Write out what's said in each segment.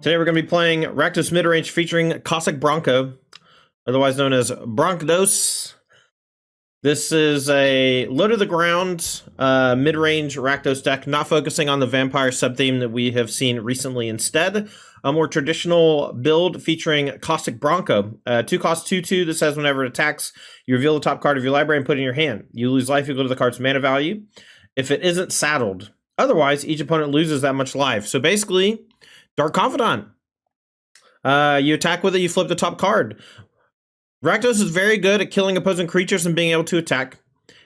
Today we're going to be playing Rakdos Midrange featuring Cossack Bronco, otherwise known as Broncos. This is a low-to-the-ground mid-range Rakdos deck, not focusing on the vampire sub-theme that we have seen recently. Instead, a more traditional build featuring Cossack Bronco. 2-cost 2/2. This says whenever it attacks, you reveal the top card of your library and put it in your hand. You lose life equal to the card's mana value if it isn't saddled. Otherwise, each opponent loses that much life. So basically, Dark Confidant. You attack with it, you flip the top card. Rakdos is very good at killing opposing creatures and being able to attack.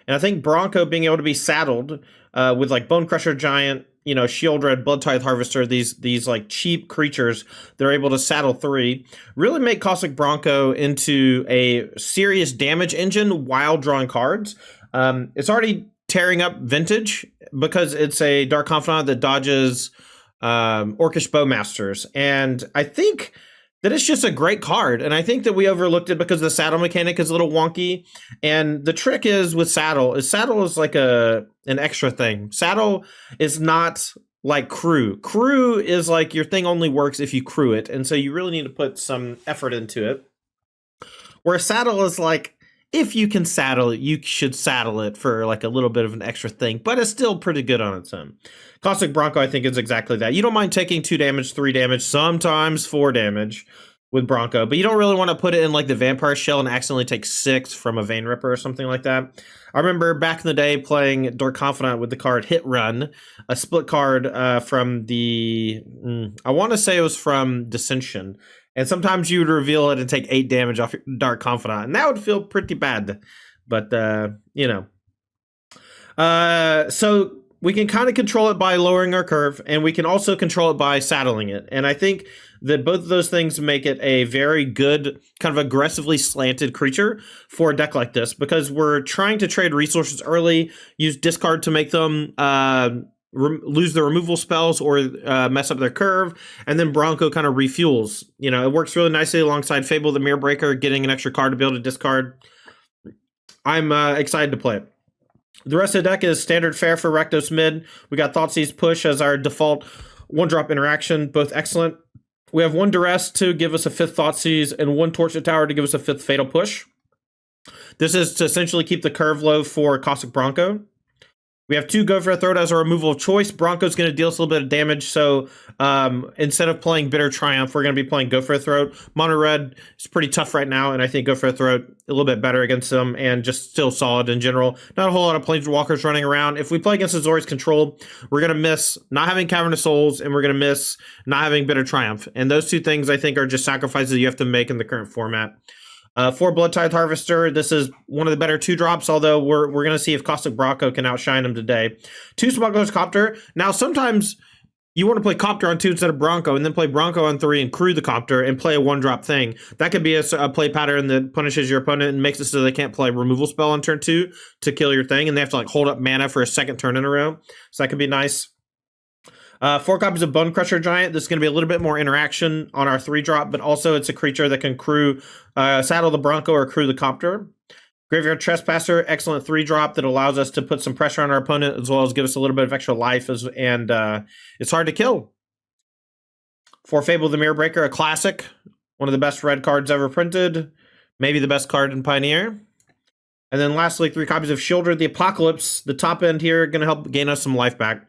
And I think Bronco being able to be saddled with like Bone Crusher Giant, Shield Red, Blood Tithe Harvester, these like cheap creatures, they're able to saddle 3, really make Cossack Bronco into a serious damage engine while drawing cards. It's already tearing up Vintage because it's a Dark Confidant that dodges Orcish Bowmasters, and I think that it's just a great card, and I think that we overlooked it because the saddle mechanic is a little wonky. And the trick is with saddle is like an extra thing. Saddle is not like crew. Crew is like your thing only works if you crew it, and so you really need to put some effort into it. Where saddle is like, if you can saddle it, you should saddle it for like a little bit of an extra thing, but it's still pretty good on its own. Cossack Bronco, I think, is exactly that. You don't mind taking 2 damage, 3 damage, sometimes 4 damage with Bronco, but you don't really want to put it in like the Vampire Shell and accidentally take 6 from a Vein Ripper or something like that. I remember back in the day playing Dark Confidant with the card Hit Run, a split card from the, I want to say it was from Dissension. And sometimes you would reveal it and take 8 damage off your Dark Confidant, and that would feel pretty bad. But, so we can kind of control it by lowering our curve, and we can also control it by saddling it. And I think that both of those things make it a very good, kind of aggressively slanted creature for a deck like this, because we're trying to trade resources early, use discard to make them lose the removal spells or mess up their curve, and then Bronco kind of refuels. It works really nicely alongside Fable the Mirror Breaker, getting an extra card to be able to discard. I'm excited to play it. The rest of the deck is standard fare for Rakdos mid. We got Thoughtseize Push as our default 1-drop interaction, both excellent. We have 1 Duress to give us a 5th Thoughtseize and 1 Torch the Tower to give us a 5th Fatal Push. This is to essentially keep the curve low for Cossack Bronco. We have 2 Go for a Throat as a removal of choice. Bronco's going to deal us a little bit of damage, so instead of playing Bitter Triumph, we're going to be playing Go for a Throat. Mono Red is pretty tough right now, and I think Go for a Throat a little bit better against them, and just still solid in general. Not a whole lot of Planeswalkers running around. If we play against Azorius Control, we're going to miss not having Cavern of Souls, and we're going to miss not having Bitter Triumph. And those 2 things, I think, are just sacrifices you have to make in the current format. 4 Blood Tithe Harvester. This is one of the better 2-drops, although we're going to see if Cossack Bronco can outshine him today. 2 Smuggler's Copter. Now, sometimes you want to play Copter on 2 instead of Bronco, and then play Bronco on 3 and crew the Copter and play a 1-drop thing. That could be a play pattern that punishes your opponent and makes it so they can't play removal spell on turn 2 to kill your thing, and they have to like hold up mana for a 2nd turn in a row. So that could be nice. 4 copies of Bone Crusher Giant. This is going to be a little bit more interaction on our 3-drop, but also it's a creature that can crew, saddle the Bronco or crew the Copter. Graveyard Trespasser, excellent 3-drop that allows us to put some pressure on our opponent as well as give us a little bit of extra life, and it's hard to kill. 4 Fable the Mirror Breaker, a classic, one of the best red cards ever printed, maybe the best card in Pioneer. And then lastly, 3 copies of Shieldred the Apocalypse. The top end here going to help gain us some life back.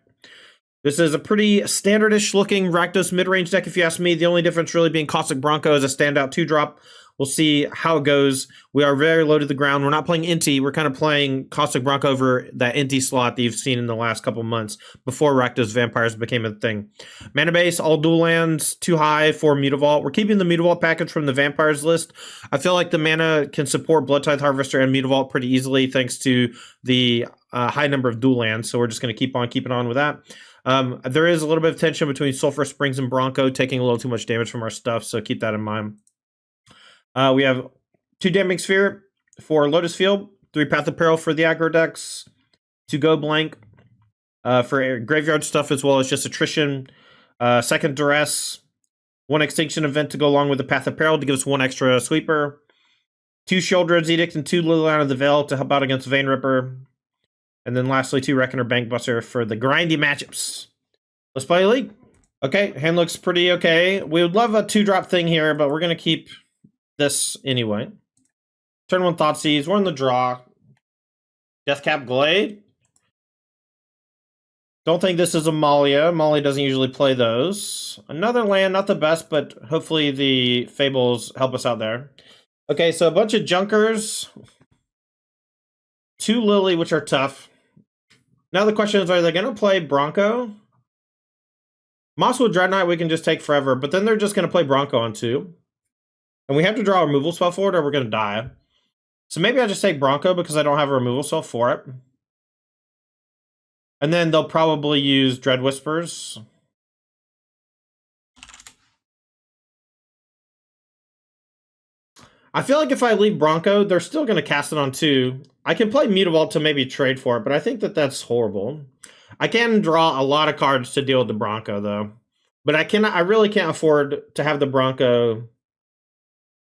This is a pretty standardish looking Rakdos mid-range deck, if you ask me. The only difference really being Cossack Bronco as a standout 2-drop. We'll see how it goes. We are very low to the ground. We're not playing Inti. We're kind of playing Cossack Bronco over that Inti slot that you've seen in the last couple months before Rakdos Vampires became a thing. Mana base, all dual lands, too high for Mutavault. We're keeping the Mutavault package from the Vampires list. I feel like the mana can support Blood Tithe Harvester and Mutavault pretty easily thanks to the high number of dual lands. So we're just going to keep on keeping on with that. There is a little bit of tension between Sulphur Springs and Bronco, taking a little too much damage from our stuff, so keep that in mind. We have 2 Damning Sphere for Lotus Field, 3 Path of Peril for the aggro decks, 2 Go Blank for graveyard stuff as well as just attrition, 2nd Duress, 1 Extinction Event to go along with the Path of Peril to give us 1 extra sweeper, 2 Shieldred's Edict and 2 Liliana of the Veil to help out against Vein Ripper. And then lastly, 2 Reckoner Bankbuster for the grindy matchups. Let's play a league. Okay, hand looks pretty okay. We would love a 2-drop thing here, but we're going to keep this anyway. Turn 1 Thoughtseize. We're in the draw. Deathcap Glade. Don't think this is a Malia. Molly doesn't usually play those. Another land, not the best, but hopefully the Fables help us out there. Okay, so a bunch of Junkers. 2 Lily, which are tough. Now the question is, are they going to play Bronco? Mosswood Dreadnought we can just take forever, but then they're just going to play Bronco on 2. And we have to draw a removal spell for it or we're going to die. So maybe I just take Bronco because I don't have a removal spell for it. And then they'll probably use Dread Whispers. I feel like if I leave Bronco, they're still going to cast it on 2. I can play Mutavault to maybe trade for it, but I think that that's horrible. I can draw a lot of cards to deal with the Bronco, though. But I really can't afford to have the Bronco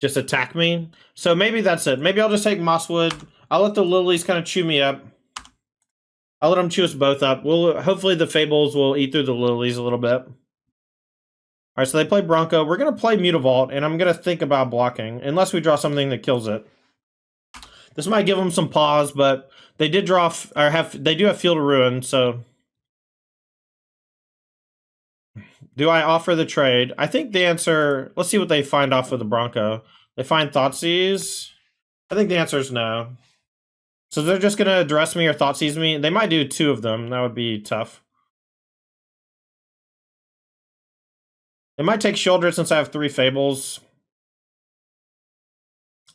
just attack me. So maybe that's it. Maybe I'll just take Mosswood. I'll let the Lilies kind of chew me up. I'll let them chew us both up. Hopefully the Fables will eat through the Lilies a little bit. All right, so they play Bronco. We're going to play Mutavault, and I'm going to think about blocking, unless we draw something that kills it. This might give them some pause, but they did draw, they do have Field of Ruin, so... Do I offer the trade? I think the answer... Let's see what they find off of the Bronco. They find Thoughtseize? I think the answer is no. So they're just going to address me or Thoughtseize me? They might do 2 of them. That would be tough. They might take Shoulder since I have 3 Fables.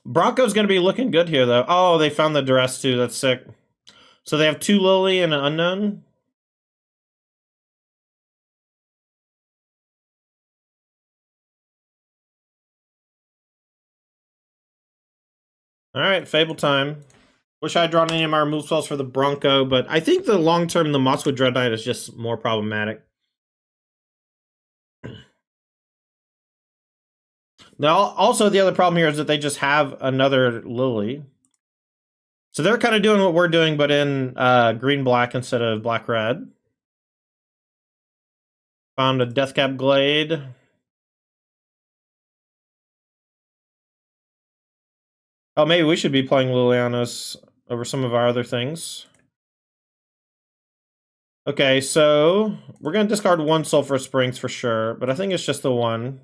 Bronco's going to be looking good here, though. Oh, they found the Duress, too. That's sick. So they have 2 Lily and an Unknown. All right, Fable time. Wish I had drawn any of my remove spells for the Bronco, but I think the long term, the Mosswood Dread Knight is just more problematic. Now, also, the other problem here is that they just have another Lily. So they're kind of doing what we're doing, but in green-black instead of black-red. Found a Deathcap Glade. Oh, maybe we should be playing Lilianas over some of our other things. Okay, so we're going to discard 1 Sulphur Springs for sure, but I think it's just the 1.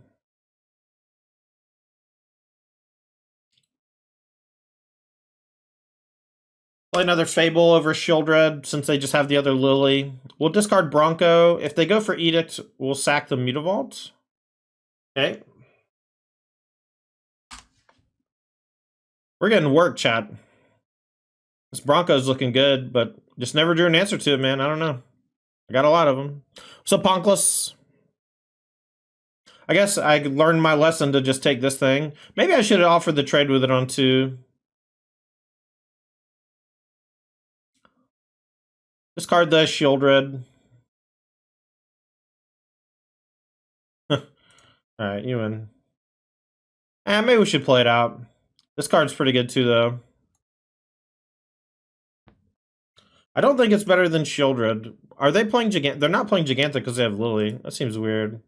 Play another Fable over Shieldred since they just have the other Lily. We'll discard Bronco. If they go for Edict, we'll sack the Mutavault. Okay. We're getting work, chat. This Bronco's looking good, but just never drew an answer to it, man. I don't know. I got a lot of them. So Ponkless. I guess I learned my lesson to just take this thing. Maybe I should have offered the trade with it on 2. Discard the Shieldred. Alright, you win. Maybe we should play it out. This card's pretty good too, though. I don't think it's better than Shieldred. Are they playing Gigant? They're not playing Gigantic because they have Lily. That seems weird.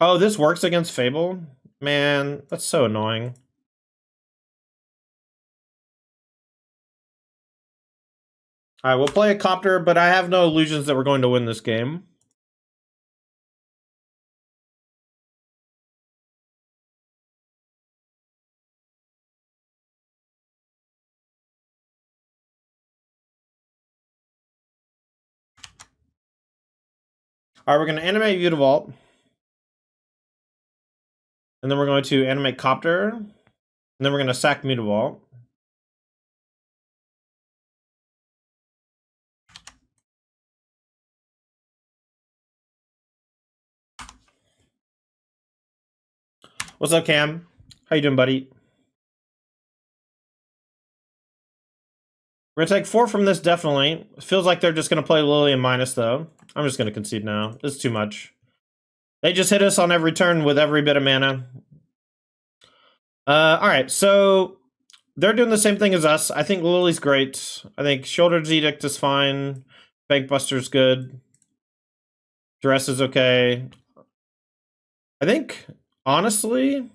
Oh, this works against Fable? Man, that's so annoying. Alright, we'll play a Copter, but I have no illusions that we're going to win this game. Alright, we're going to animate Mutavault. And then we're going to animate Copter. And then we're going to sack Mutavault. What's up, Cam? How you doing, buddy? We're going to take 4 from this, definitely. It feels like they're just going to play Lily and minus, though. I'm just going to concede now. This is too much. They just hit us on every turn with every bit of mana. Alright, so they're doing the same thing as us. I think Lily's great. I think Shoulder's Edict is fine. Bankbuster's good. Dress is okay. I think, honestly,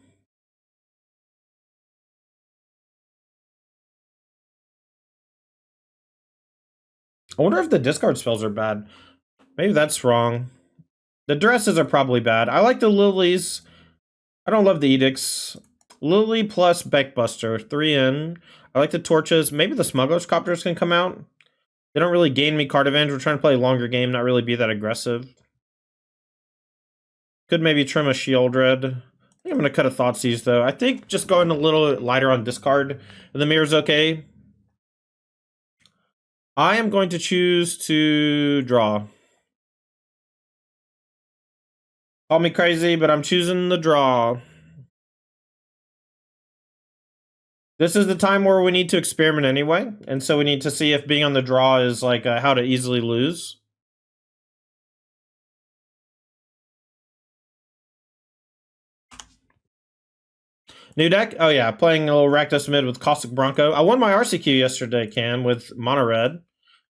I wonder if the discard spells are bad. Maybe that's wrong. The dresses are probably bad. I like the lilies. I don't love the edicts. Lily plus Bankbuster, 3 in. I like the torches. Maybe the Smuggler's Copters can come out. They don't really gain me card advantage. We're trying to play a longer game, not really be that aggressive. Could maybe trim a Shieldred. I think I'm going to cut a Thoughtseize, though. I think just going a little lighter on discard and the mirror's okay. I am going to choose to draw. Call me crazy, but I'm choosing the draw. This is the time where we need to experiment anyway, and so we need to see if being on the draw is like how to easily lose. New deck? Oh yeah, playing a little Rakdos mid with Caustic Bronco. I won my RCQ yesterday, Cam, with Mono Red.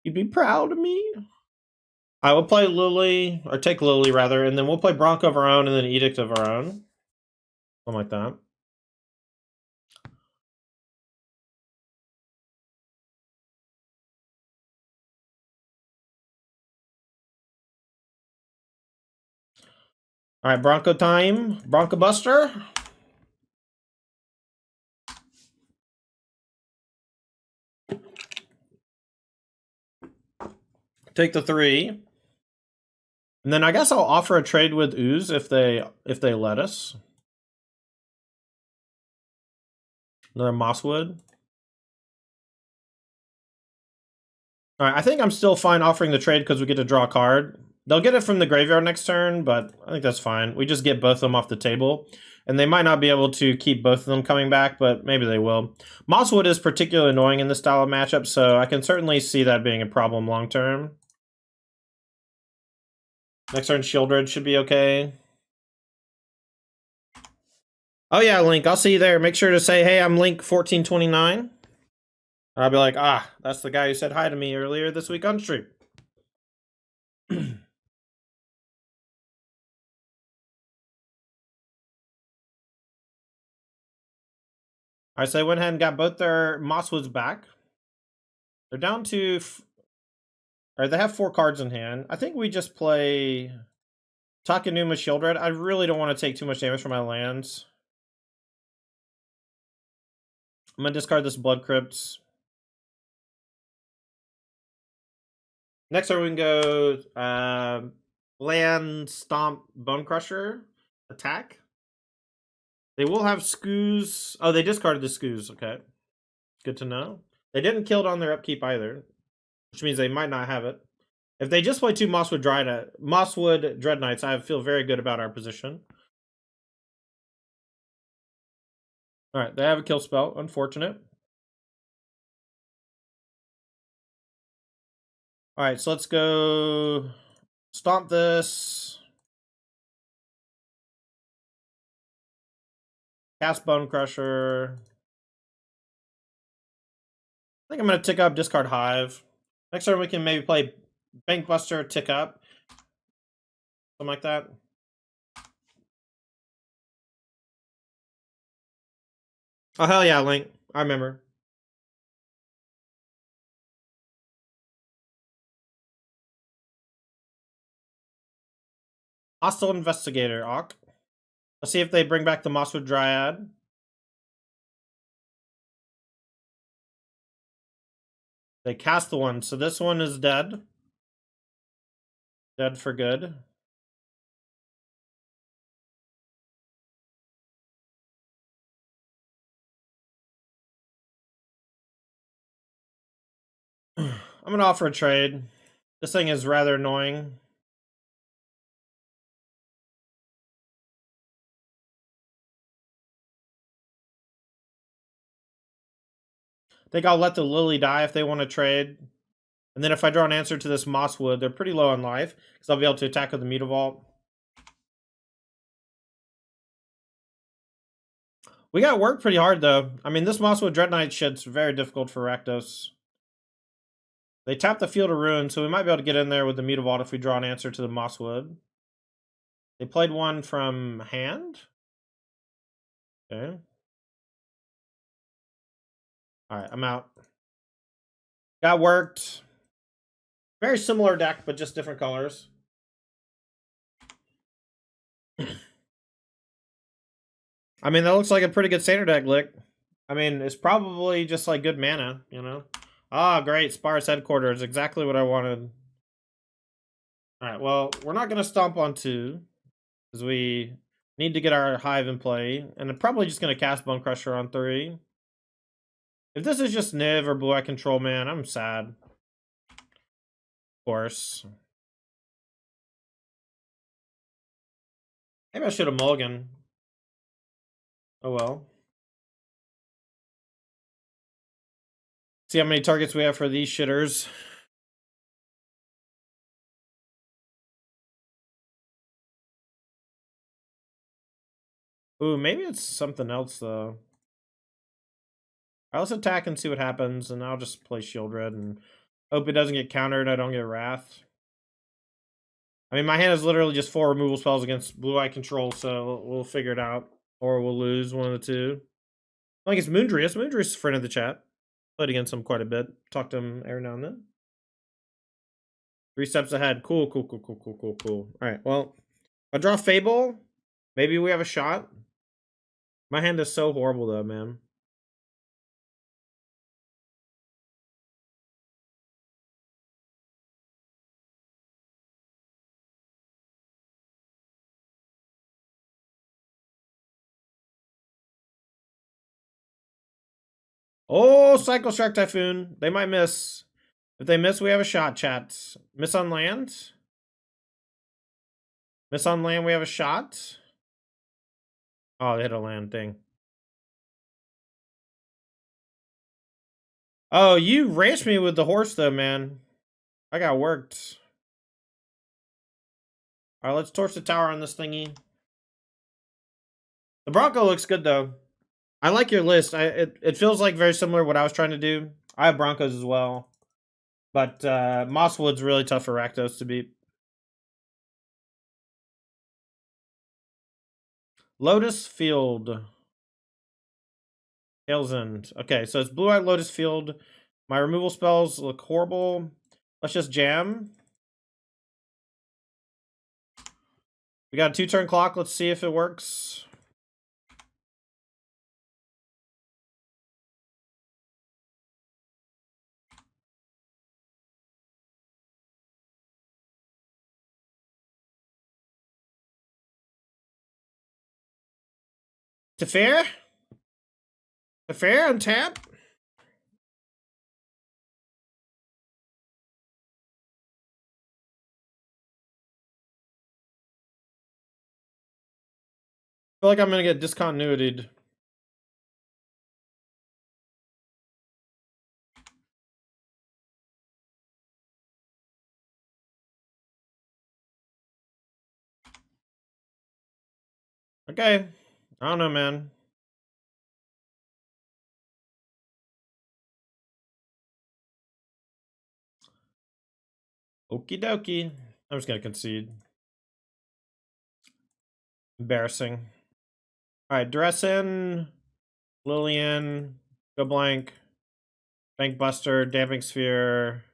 You'd be proud of me. I will play Lily, or take Lily rather, and then we'll play Bronco of our own and then Edict of our own. Something like that. All right, Bronco time. Bronco Buster. Take the 3. And then I guess I'll offer a trade with Ooze if they let us. Another Mosswood. Alright, I think I'm still fine offering the trade because we get to draw a card. They'll get it from the graveyard next turn, but I think that's fine. We just get both of them off the table. And they might not be able to keep both of them coming back, but maybe they will. Mosswood is particularly annoying in this style of matchup, so I can certainly see that being a problem long term. Next turn, Shieldred should be okay. Oh yeah, Link, I'll see you there. Make sure to say, hey, I'm Link1429. I'll be like, ah, that's the guy who said hi to me earlier this week on stream. Alright, so they went ahead and got both their Mosswoods back. They're down to... Alright, they have 4 cards in hand. I think we just play Takenuma Shieldred. I really don't want to take too much damage from my lands. I'm going to discard this Blood Crypt. Next turn we can go Land, Stomp, Bone Crusher, attack. They will have Scoos. Oh, they discarded the Scoos. Okay. Good to know. They didn't kill it on their upkeep either, which means they might not have it. If they just play 2 Mosswood Dread Knights, I feel very good about our position. Alright, they have a kill spell. Unfortunate. Alright, so let's go stomp this. Cast Bone Crusher. I think I'm going to tick up, discard Hive. Next turn we can maybe play Bankbuster, tick up. Something like that. Oh, hell yeah, Link. I remember. Hostile Investigator, Awk. Let's see if they bring back the Mosswood Dryad. They cast the one, so this one is dead. Dead for good. I'm going to offer a trade. This thing is rather annoying. I think I'll let the Lily die if they want to trade. And then if I draw an answer to this Mosswood, they're pretty low on life, because I'll be able to attack with the Mutavault. We got worked pretty hard, though. I mean, this Mosswood Dread Knight shit's very difficult for Rakdos. They tap the Field of Ruin, so we might be able to get in there with the Mute of Vault if we draw an answer to the Mosswood. They played one from hand. Okay. Alright, I'm out. That worked. Very similar deck, but just different colors. I mean, that looks like a pretty good standard deck, Lick. I mean, it's probably just like good mana, you know? Ah, great. Sparse Headquarters. Exactly what I wanted. Alright, well, we're not going to stomp on 2. Because we need to get our Hive in play. And I'm probably just going to cast Bone Crusher on 3. If this is just Niv or Blue-Eye Control, man, I'm sad. Of course. Maybe I should have mulligan. Oh well. See how many targets we have for these shitters. Ooh, maybe it's something else, though. Let's attack and see what happens, and I'll just play Shield Red and hope it doesn't get countered. I don't get Wrath. I mean, my hand is literally just 4 removal spells against Blue-Eye Control, so we'll figure it out. Or we'll lose one of the 2. I think it's Moondrius. Moondrius is a friend of the chat. Played against him quite a bit. Talk to him every now and then. 3 steps ahead. Cool. All right, well, I draw Fable. Maybe we have a shot. My hand is so horrible, though, man. Oh, Cycle Shark Typhoon. They might miss. If they miss, we have a shot, chat. Miss on land? Miss on land, we have a shot. Oh, they hit a land thing. Oh, you ranced me with the horse, though, man. I got worked. All right, let's torch the tower on this thingy. The Bronco looks good, though. I like your list. It feels like very similar to what I was trying to do. I have Broncos as well. But Mosswood's really tough for Rakdos to beat. Lotus Field. Tails End. Okay, so it's Blue-Eyed Lotus Field. My removal spells look horrible. Let's just jam. We got a 2-turn clock. Let's see if it works. Teferi? Teferi on tap? I feel like I'm going to get discontinuity'd. Okay. I don't know, man. Okie dokie. I'm just going to concede. Embarrassing. Alright, dress in. Lillian. Go blank. Bank Buster. Damping Sphere.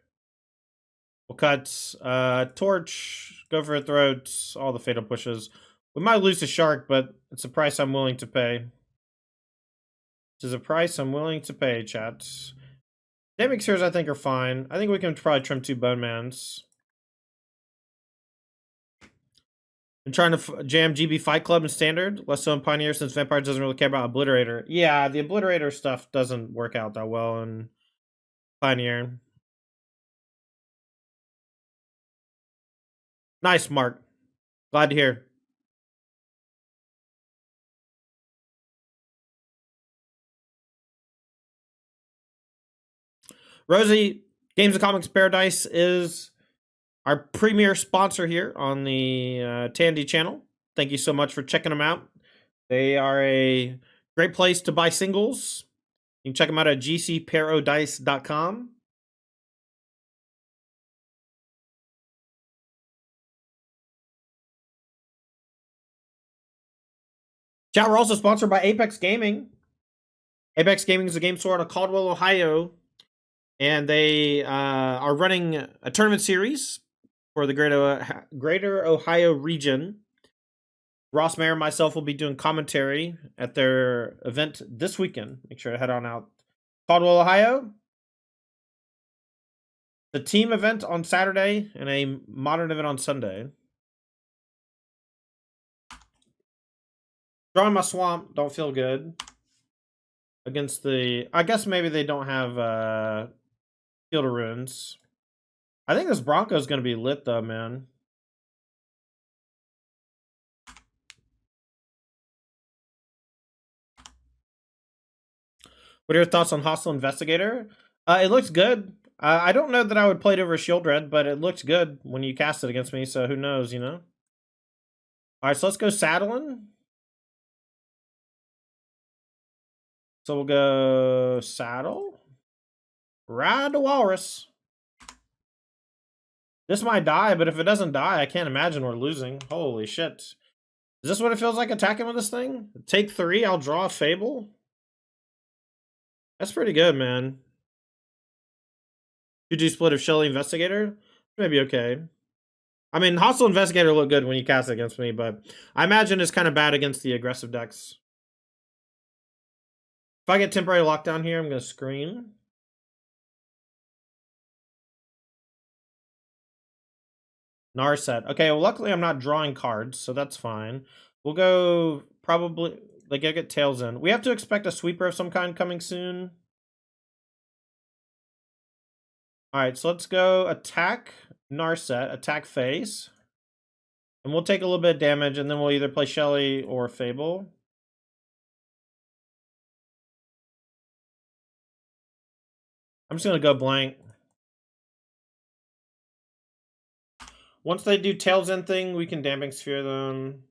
We'll cut. Torch. Go for a throat. All the fatal pushes. We might lose to Shark, but it's a price I'm willing to pay. This is a price I'm willing to pay, chat. Damping Spheres, I think, are fine. I think we can probably trim 2 Bone Mans. I'm trying to jam GB Fight Club and Standard. Less so in Pioneer since Vampire doesn't really care about Obliterator. Yeah, the Obliterator stuff doesn't work out that well in Pioneer. Nice, Mark. Glad to hear. Rosie, Games of Comics Paradise is our premier sponsor here on the Tandy channel. Thank you so much for checking them out. They are a great place to buy singles. You can check them out at gcparodice.com. Chat, we're also sponsored by Apex Gaming. Apex Gaming is a game store out of Caldwell, Ohio, and they are running a tournament series for the Greater Ohio region. Ross Mayer and myself will be doing commentary at their event this weekend. Make sure to head on out. Caldwell, Ohio. The team event on Saturday and a modern event on Sunday. Drawing my swamp, don't feel good. Against the... I guess maybe they don't have Field of Ruins. I think this Bronco is going to be lit, though, man. What are your thoughts on Hostile Investigator? It looks good. I don't know that I would play it over Shield Red, but it looks good when you cast it against me, so who knows, you know? Alright, so let's go Saddling. So we'll go Saddle. Ride the Walrus. This might die, but if it doesn't die, I can't imagine we're losing. Holy shit. Is this what it feels like attacking with this thing? Take 3, I'll draw a Fable. That's pretty good, man. 2-2 split of Shelly Investigator? Maybe okay. I mean, Hostile Investigator look good when you cast it against me, but I imagine it's kind of bad against the aggressive decks. If I get temporary lockdown here, I'm going to scream. Narset. Okay, well, luckily I'm not drawing cards, so that's fine. We'll go probably... Like, I get Tails in. We have to expect a sweeper of some kind coming soon. Alright, so let's go attack Narset, attack face. And we'll take a little bit of damage, and then we'll either play Shelly or Fable. I'm just going to go blank. Once they do Tails in thing, we can Damping Sphere them.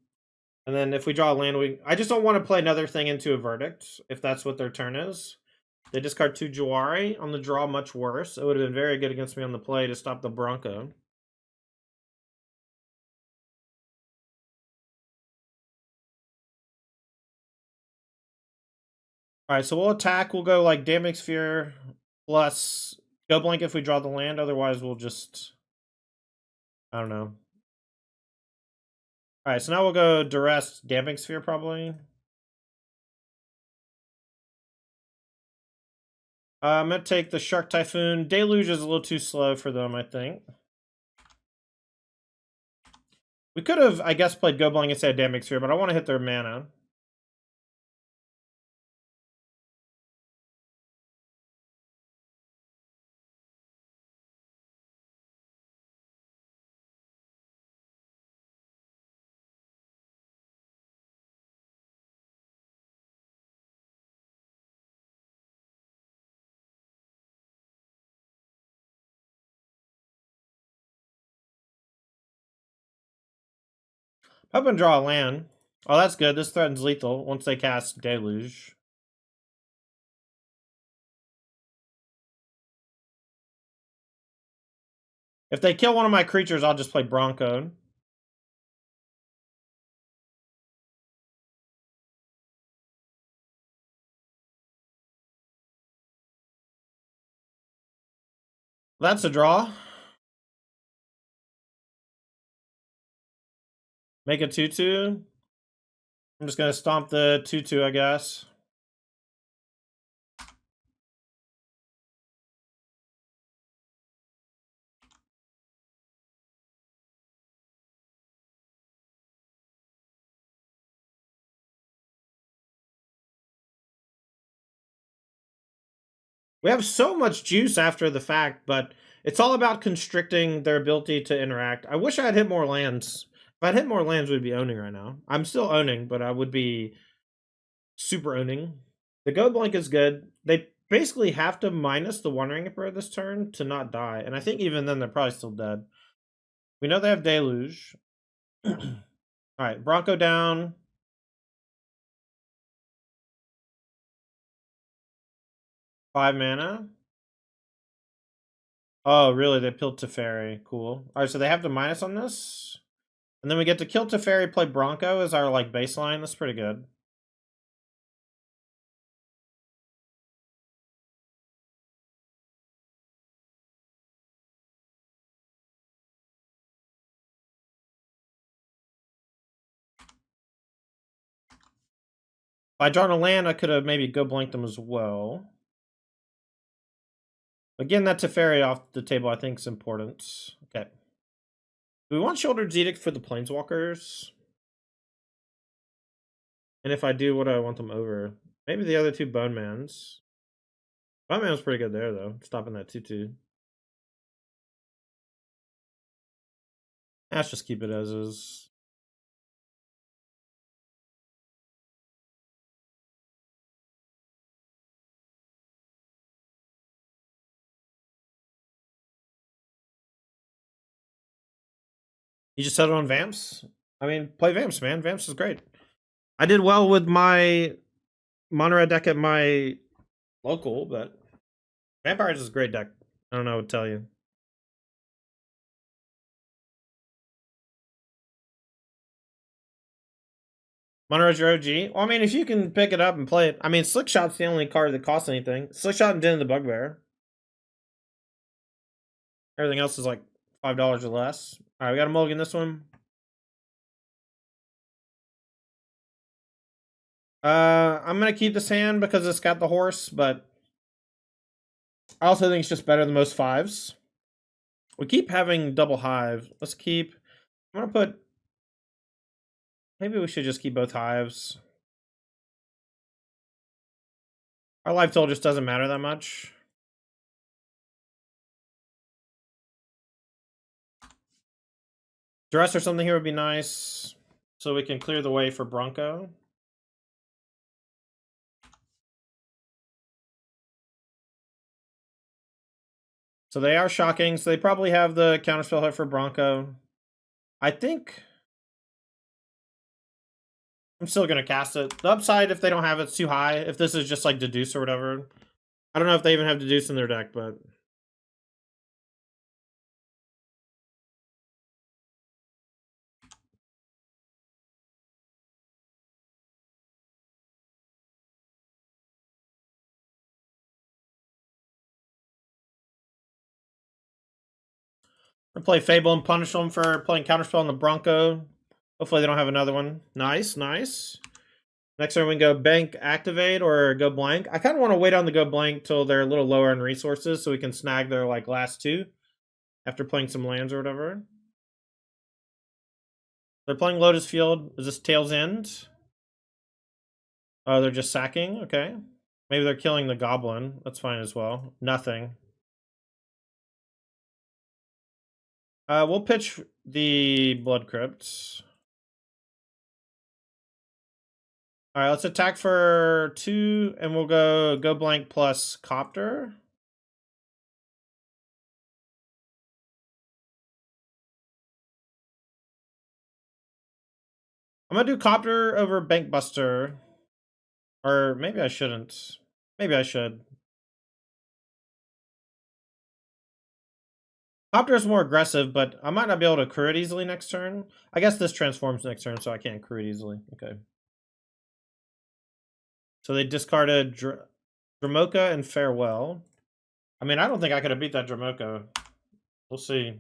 And then if we draw a land, I just don't want to play another thing into a Verdict, if that's what their turn is. They discard 2 Jawari on the draw, much worse. It would have been very good against me on the play to stop the Bronco. Alright, so we'll attack. We'll go like Damping Sphere plus go blank if we draw the land. Otherwise, we'll just... I don't know. Alright, so now we'll go Duress, Damping Sphere probably. I'm going to take the Shark Typhoon. Deluge is a little too slow for them, I think. We could have, I guess, played Go Blank instead of Damping Sphere, but I want to hit their mana. Up and draw a land. Oh, that's good. This threatens lethal once they cast Deluge. If they kill one of my creatures, I'll just play Bronco. That's a draw. Make a 2-2. I'm just going to stomp the 2-2, I guess. We have so much juice after the fact, but it's all about constricting their ability to interact. I wish I had hit more lands. If I'd hit more lands, we'd be owning right now. I'm still owning, but I would be super owning. The Go Blank is good. They basically have to minus the Wandering Emperor this turn to not die. And I think even then they're probably still dead. We know they have Deluge. Alright, Bronco down. Five mana. Oh, really? They killed Teferi. Cool. Alright, so they have the minus on this. And then we get to kill Teferi, play Bronco as our like baseline. That's pretty good. I drawn a land, I could have maybe go blank them as well. Again, that Teferi off the table I think is important. Okay. Do we want Shouldered Edict for the Planeswalkers? And if I do, what do I want them over? Maybe the other two Bone Mans. Bone Man's pretty good there, though. Stopping that 2/2. Let's just keep it as is. You just settled on Vamps? I mean, play Vamps, man. Vamps is great. I did well with my mono deck at my local, but Vampires is a great deck. I don't know what to tell you. Mono's your OG. Well, I mean, if you can pick it up and play it. I mean, Slick Shot's the only card that costs anything. Slick Shot and Den of the Bugbear. Everything else is like $5 or less. All right, we got a mulligan this one. I'm gonna keep this hand because it's got the horse, but I also think it's just better than most fives. We keep having double hive. Let's keep. I'm gonna put. Maybe we should just keep both hives. Our life total just doesn't matter that much. Dress or something here would be nice, so we can clear the way for Bronco. So they are shocking, so they probably have the counterspell hit for Bronco. I think I'm still going to cast it. The upside, if they don't have it, it's too high. If this is just like Deduce or whatever. I don't know if they even have Deduce in their deck, but... I'm gonna play Fable and punish them for playing counterspell on the Bronco. Hopefully they don't have another one. Nice, nice. Next turn we can go bank, activate, or go blank. I kind of want to wait on the go blank till they're a little lower in resources so we can snag their like last two after playing some lands or whatever. They're playing Lotus Field. Is this Tail's End? Oh, they're just sacking? Okay. Maybe they're killing the Goblin. That's fine as well. Nothing. We'll pitch the Blood Crypt. Alright, let's attack for 2, and we'll go blank plus Copter. I'm gonna do Copter over Bankbuster. Or maybe I shouldn't. Maybe I should. Copter is more aggressive, but I might not be able to crew it easily next turn. I guess this transforms next turn, so I can't crew it easily. Okay. So they discarded Dramoka and Farewell. I mean, I don't think I could have beat that Dramoka. We'll see.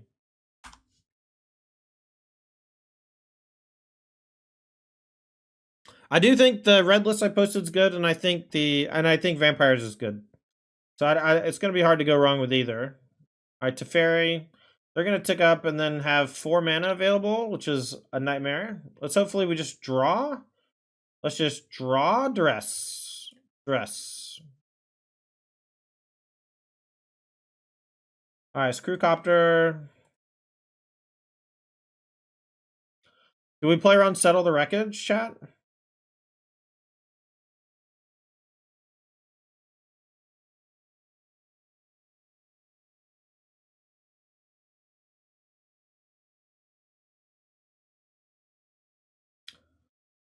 I do think the red list I posted is good, and I think Vampires is good. So it's going to be hard to go wrong with either. All right, Teferi. They're going to tick up and then have 4 mana available, which is a nightmare. Let's hopefully we just draw. Let's just draw Dress. Dress. All right, Screwcopter. Do we play around Settle the Wreckage, chat?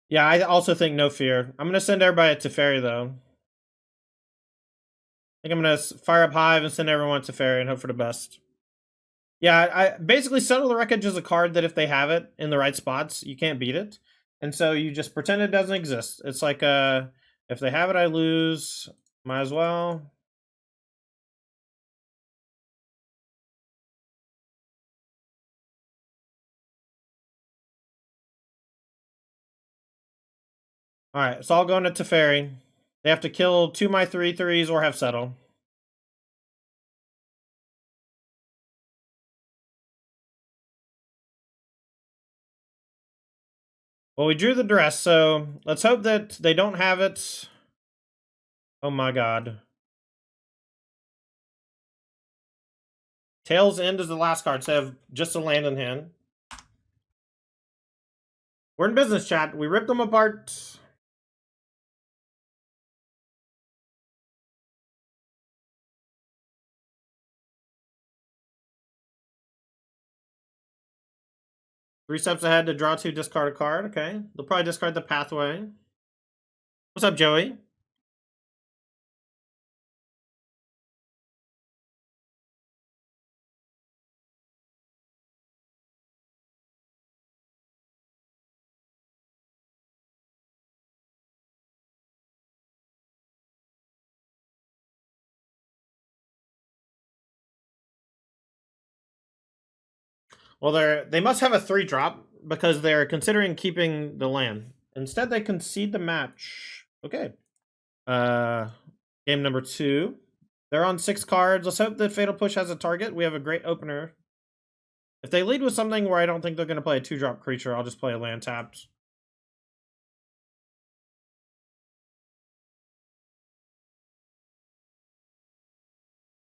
Yeah, I also think no fear. I'm going to send everybody to Teferi, though. I think I'm going to fire up Hive and send everyone to Teferi and hope for the best. Yeah, I basically Settle the Wreckage is a card that if they have it in the right spots, you can't beat it. And so you just pretend it doesn't exist. It's like, if they have it, I lose. Might as well. Alright, so I'll go into Teferi. They have to kill 2 my 3/3s or have settle. Well, we drew the dress, so let's hope that they don't have it. Oh my god. Tails End is the last card, so I have just a land in hand. We're in business, chat. We ripped them apart. Three steps ahead to draw 2, discard a card. Okay. They'll probably discard the pathway. What's up, Joey? Well, they must have a 3-drop because they're considering keeping the land. Instead, they concede the match. Okay. Game number 2. They're on 6 cards. Let's hope that Fatal Push has a target. We have a great opener. If they lead with something where I don't think they're going to play a 2-drop creature, I'll just play a land tapped.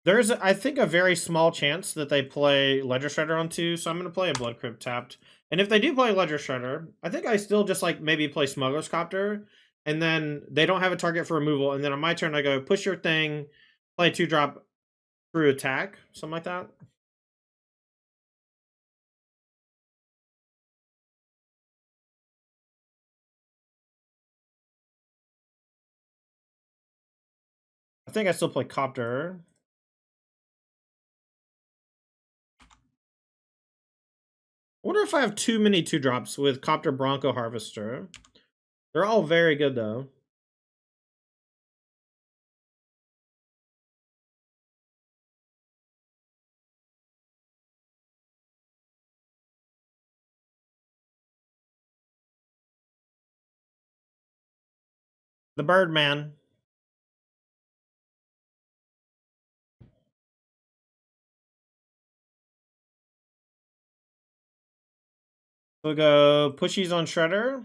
There's, I think, a very small chance that they play Ledger Shredder on 2, so I'm going to play a Blood Crypt tapped. And if they do play Ledger Shredder, I think I still just, like, maybe play Smuggler's Copter, and then they don't have a target for removal, and then on my turn I go, push your thing, play 2-drop through attack, something like that. I think I still play Copter. I wonder if I have too many 2-drops with Copter, Bronco, Harvester. They're all very good, though. The Birdman. We'll go Pushies on Shredder.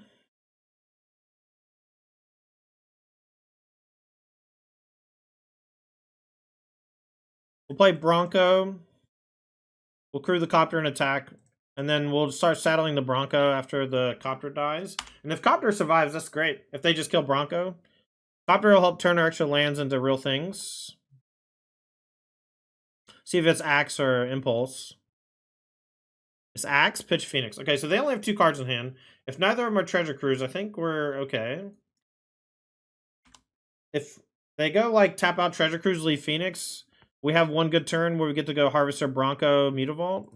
We'll play Bronco. We'll crew the Copter and attack. And then we'll start saddling the Bronco after the Copter dies. And if Copter survives, that's great. If they just kill Bronco, Copter will help turn our extra lands into real things. See if it's Axe or Impulse. It's Axe, Pitch Phoenix. Okay, so they only have 2 cards in hand. If neither of them are Treasure Cruise, I think we're okay. If they go like tap out Treasure Cruise, leave Phoenix, we have one good turn where we get to go Harvester, Bronco, Mutavault.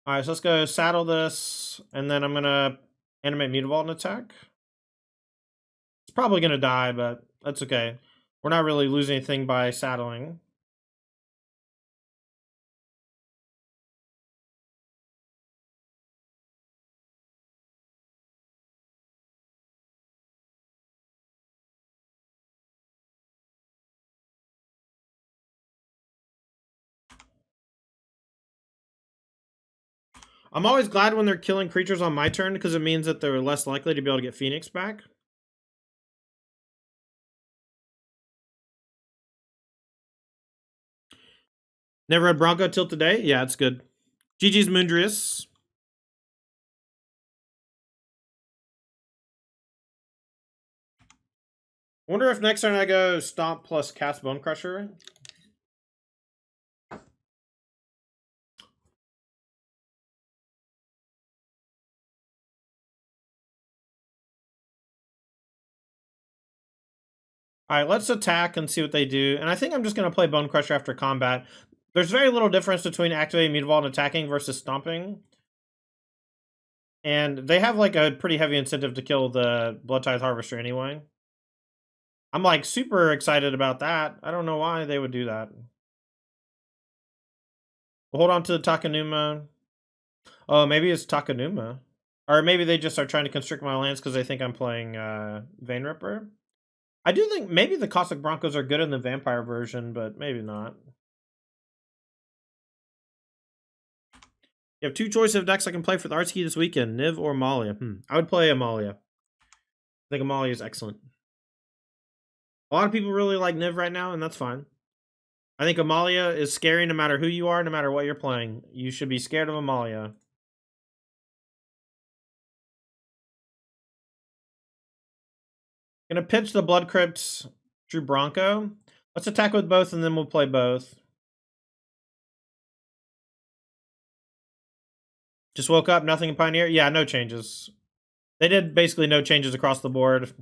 Alright, so let's go saddle this, and then I'm gonna animate Mutavault and attack. It's probably gonna die, but that's okay. We're not really losing anything by saddling. I'm always glad when they're killing creatures on my turn because it means that they're less likely to be able to get Phoenix back. Never had Bronco till today? Yeah, it's good. GG's Moondrius. Wonder if next turn I go Stomp plus Cast Bone Crusher. Alright, let's attack and see what they do. And I think I'm just going to play Bone Crusher after combat. There's very little difference between activating Mutavault and attacking versus stomping. And they have like a pretty heavy incentive to kill the Blood Tithe Harvester anyway. I'm like super excited about that. I don't know why they would do that. We'll hold on to the Takanuma. Oh, maybe it's Takanuma. Or maybe they just are trying to constrict my lands because they think I'm playing Vein Ripper. I do think maybe the Cossack Broncos are good in the Vampire version, but maybe not. You have two choices of decks I can play for the Artsy this weekend, Niv or Amalia. I would play Amalia. I think Amalia is excellent. A lot of people really like Niv right now, and that's fine. I think Amalia is scary no matter who you are, no matter what you're playing. You should be scared of Amalia. Gonna pitch the Blood Crypt, Drew Bronco. Let's attack with both, and then we'll play both. Just woke up, nothing in Pioneer? Yeah, no changes. They did basically no changes across the board.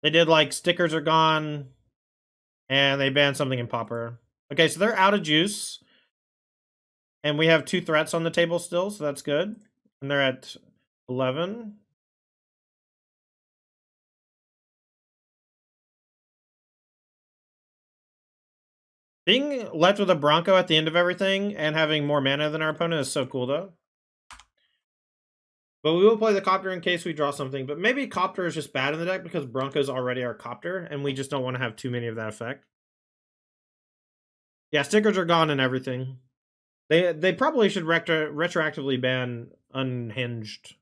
They did like stickers are gone, and they banned something in Pauper. Okay, so they're out of juice. And we have 2 threats on the table still, so that's good. And they're at 11. Being left with a Bronco at the end of everything and having more mana than our opponent is so cool, though. But we will play the Copter in case we draw something. But maybe Copter is just bad in the deck because Bronco's already our Copter, and we just don't want to have too many of that effect. Yeah, stickers are gone and everything. They probably should retroactively ban Unhinged.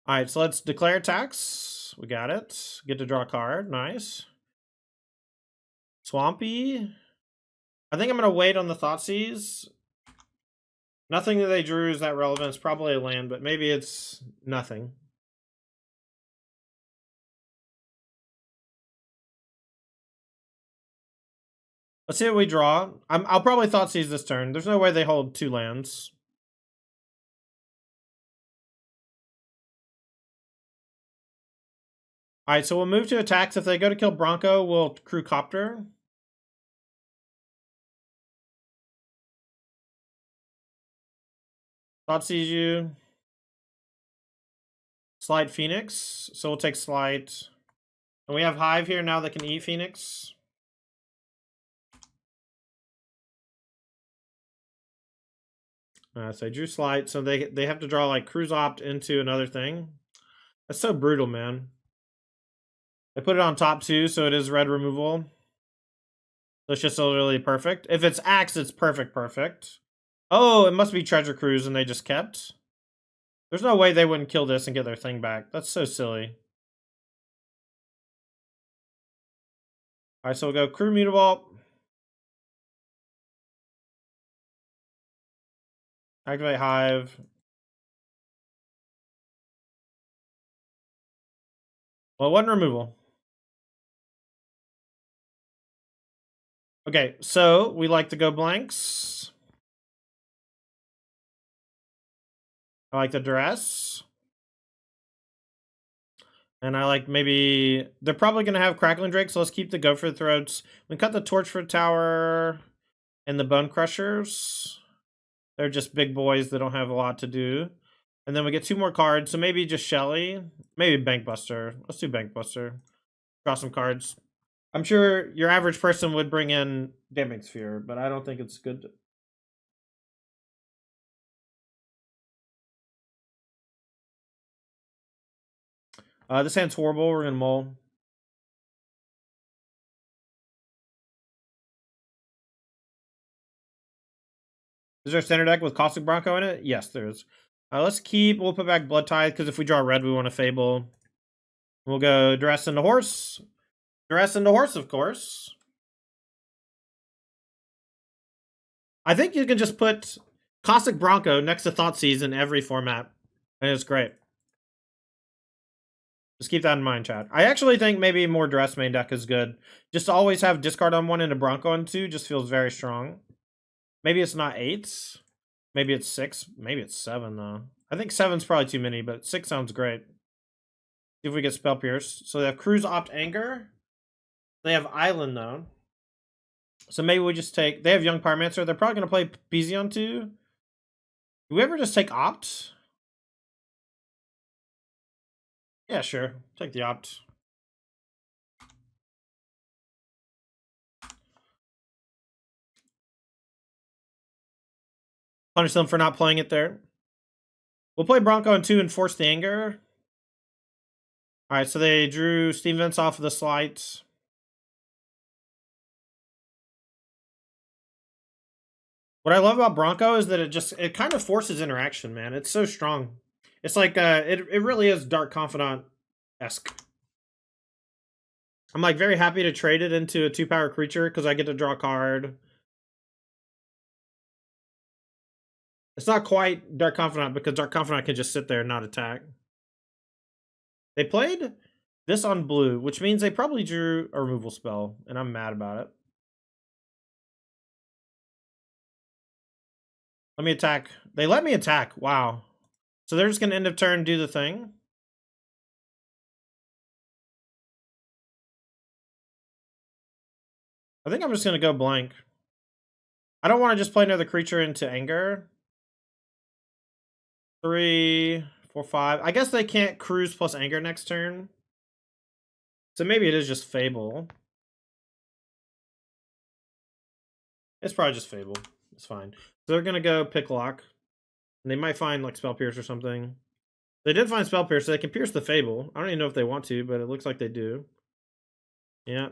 Alright, so let's declare attacks. We got it. Get to draw a card. Nice. Swampy. I think I'm going to wait on the Thoughtseize. Nothing that they drew is that relevant. It's probably a land, but maybe it's nothing. Let's see what we draw. I'll probably Thoughtseize this turn. There's no way they hold 2 lands. Alright, so we'll move to attacks. If they go to kill Bronco, we'll crew Copter. Thoughtseize you. Slide Phoenix. So we'll take Slide. And we have Hive here now that can eat Phoenix. So I drew Slide. So they have to draw like Cruise Opt into another thing. That's so brutal, man. I put it on top too, so it is red removal. So it's just literally perfect. If it's Axe, it's perfect. Oh, it must be Treasure Cruise and they just kept. There's no way they wouldn't kill this and get their thing back. That's so silly. Alright, so we'll go Crew Mutavault. Activate Hive. Well, it wasn't removal. Okay, so we like to go blanks. I like the Duress. And I like maybe... They're probably going to have Crackling Drake, so let's keep the Go for the Throats. We cut the Torchwood Tower and the Bone Crushers. They're just big boys that don't have a lot to do. And then we get 2 more cards, so maybe just Shelly. Maybe Bankbuster. Let's do Bankbuster. Draw some cards. I'm sure your average person would bring in Damning Sphere, but I don't think it's good. This hand's horrible. We're going to mull. Is there a standard deck with Caustic Bronco in it? Yes, there is. Let's keep. We'll put back Blood Tithe, because if we draw red, we want a Fable. We'll go Dress into Horse. Dress into Horse, of course. I think you can just put Caustic Bronco next to Thoughtseize in every format. And it's great. Just keep that in mind, chat. I actually think maybe more Dress main deck is good. Just to always have discard on 1 and a Bronco on 2 just feels very strong. Maybe it's not 8. Maybe it's 6. Maybe it's 7, though. I think 7's probably too many, but 6 sounds great. See if we get Spell Pierce. So they have Cruise Opt Anger. They have Island, though. So maybe we just take... They have Young Pyromancer. They're probably going to play Bezion too. Do we ever just take Opt? Yeah, sure. Take the Opt. Punish them for not playing it there. We'll play Bronco in 2 and force the anger. Alright, so they drew Steam Vents off of the slight. What I love about Bronco is that it kind of forces interaction, man. It's so strong. It's like it really is Dark Confidant-esque. I'm like very happy to trade it into a 2-power creature because I get to draw a card. It's not quite Dark Confidant because Dark Confidant can just sit there and not attack. They played this on blue, which means they probably drew a removal spell, and I'm mad about it. Let me attack. They let me attack. Wow. So they're just going to end of turn do the thing. I think I'm just going to go blank. I don't want to just play another creature into anger. 3, 4, 5. I guess they can't cruise plus anger next turn. So maybe it is just Fable. It's probably just Fable. It's fine. So they're going to go pick lock. And they might find like Spell Pierce or something. They did find Spell Pierce, so they can pierce the Fable. I don't even know if they want to, but it looks like they do. Yeah.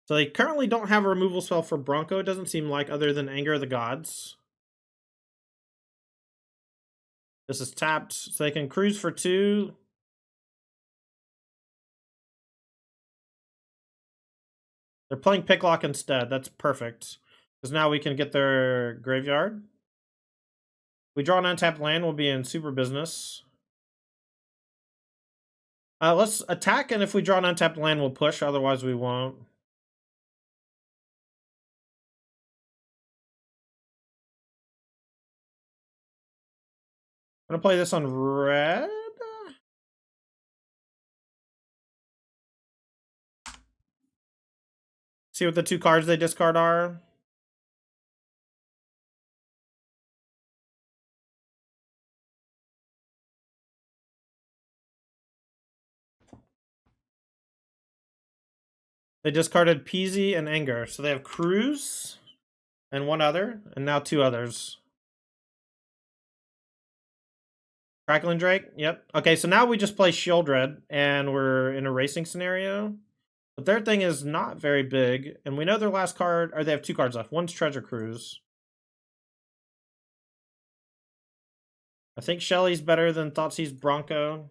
So they currently don't have a removal spell for Bronco, it doesn't seem like, other than Anger of the Gods. This is tapped, so they can cruise for 2. They're playing Picklock instead. That's perfect. Because now we can get their graveyard. We draw an untapped land, we'll be in super business. Let's attack, and if we draw an untapped land, we'll push. Otherwise, we won't. I'm going to play this on red. See what the 2 cards they discard are. They discarded Peasy and Anger. So they have Cruise and 1 other, and now 2 others. Crackling Drake? Yep. Okay, so now we just play Shieldred, and we're in a racing scenario. But their thing is not very big, and we know their last card, or they have 2 cards left. One's Treasure Cruise. I think Shelly's better than Thoughtseize Bronco.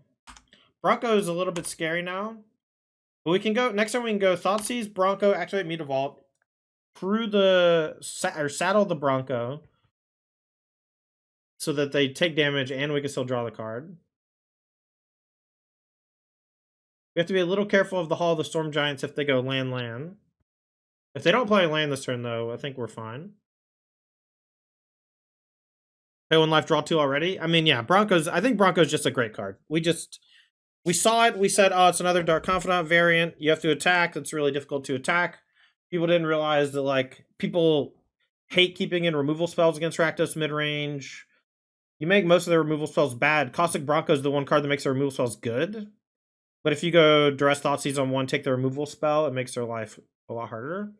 Bronco is a little bit scary now. But we can go, next time we can go Thoughtseize, Bronco, activate Meter Vault, crew the, or saddle the Bronco, so that they take damage and we can still draw the card. We have to be a little careful of the Hall of the Storm Giants if they go land. If they don't play land this turn, though, I think we're fine. Pay 1 life, draw 2 already. I mean, yeah, Broncos. I think Broncos just a great card. We saw it. We said, oh, it's another Dark Confidant variant. You have to attack. It's really difficult to attack. People didn't realize that, like, people hate keeping in removal spells against Rakdos midrange. You make most of their removal spells bad. Caustic Bronco is the 1 card that makes their removal spells good. But if you go Duress Thoughtseize on 1, take the removal spell, it makes their life a lot harder.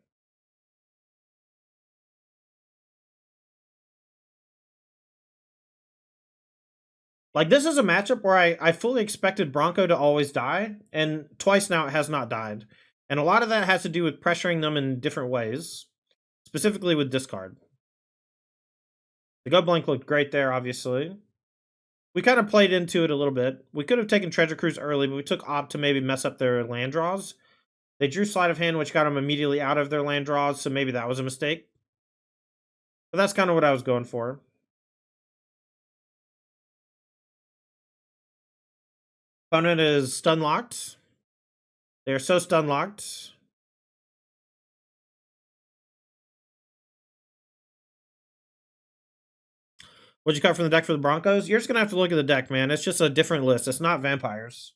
Like, this is a matchup where I fully expected Bronco to always die, and twice now it has not died. And a lot of that has to do with pressuring them in different ways, specifically with discard. The Go Blank looked great there, obviously. We kind of played into it a little bit. We could have taken Treasure Cruise early, but we took Opt to maybe mess up their land draws. They drew Sleight of Hand, which got them immediately out of their land draws, so maybe that was a mistake. But that's kind of what I was going for. Opponent is stun locked. They're so stun locked. What'd you cut from the deck for the Broncos? You're just gonna have to look at the deck, man. It's just a different list. It's not vampires.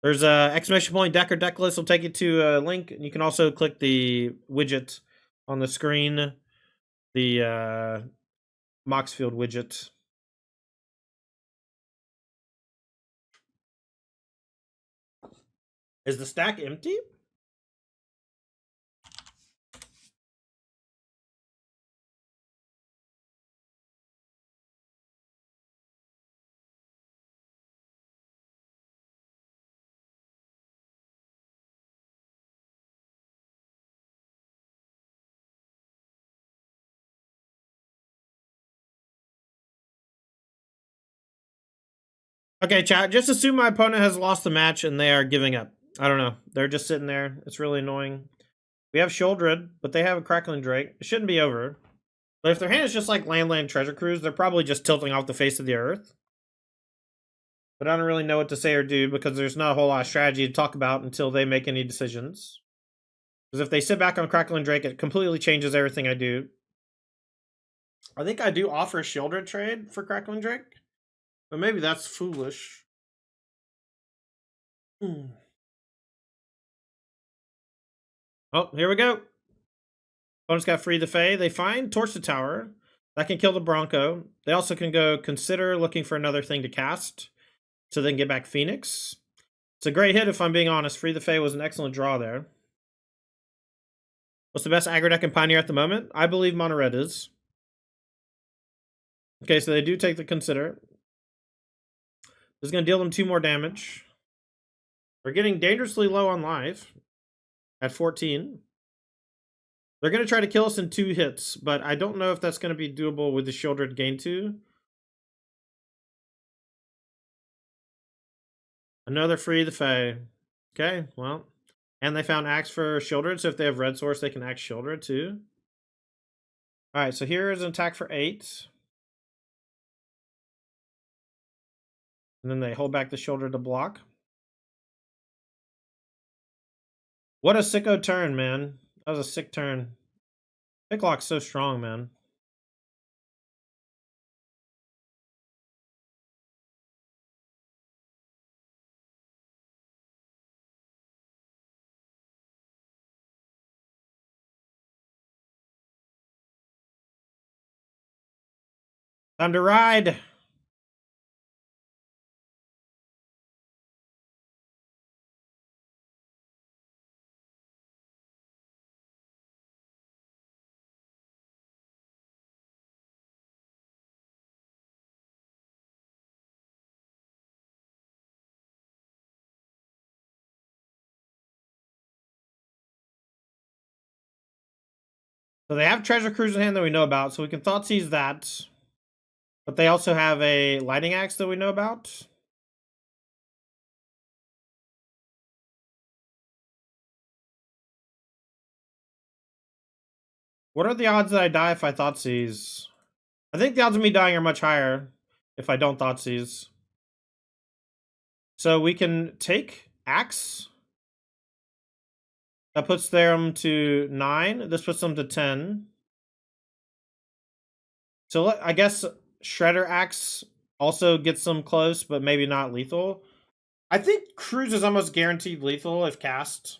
There's a exclamation point deck or deck list. Will take you to a link, and you can also click the widget on the screen, the Moxfield widget. Is the stack empty? Okay, chat. Just assume my opponent has lost the match and they are giving up. I don't know. They're just sitting there. It's really annoying. We have Shieldred, but they have a Crackling Drake. It shouldn't be over. But if their hand is just like Land Treasure Cruise, they're probably just tilting off the face of the earth. But I don't really know what to say or do because there's not a whole lot of strategy to talk about until they make any decisions. Because if they sit back on Crackling Drake, it completely changes everything I do. I think I do offer a Shieldred trade for Crackling Drake. But maybe that's foolish. Oh, here we go. Opponent's got Free the Fae. They find Torch the Tower. That can kill the Bronco. They also can go consider looking for another thing to cast so they can get back Phoenix. It's a great hit if I'm being honest. Free the Fae was an excellent draw there. What's the best aggro deck in Pioneer at the moment? I believe Mono Red is. Okay, so they do take the consider. This is going to deal them 2 more damage. We're getting dangerously low on life at 14. They're going to try to kill us in 2 hits, but I don't know if that's going to be doable with the Shieldred gain 2. Another Free the Fae. Okay, well. And they found Axe for Shieldred, so if they have Red Source, they can Axe Shieldred too. Alright, so here is an attack for 8. And then they hold back the Shieldred to block. What a sicko turn, man. That was a sick turn. Picklock's so strong, man. Time to ride! So they have Treasure Cruise in hand that we know about, so we can Thoughtseize that. But they also have a Lightning Axe that we know about. What are the odds that I die if I Thoughtseize? I think the odds of me dying are much higher if I don't Thoughtseize. So we can take Axe. That puts them to 9. This puts them to 10. So I guess Shredder Axe also gets them close, but maybe not lethal. I think Cruise is almost guaranteed lethal if cast.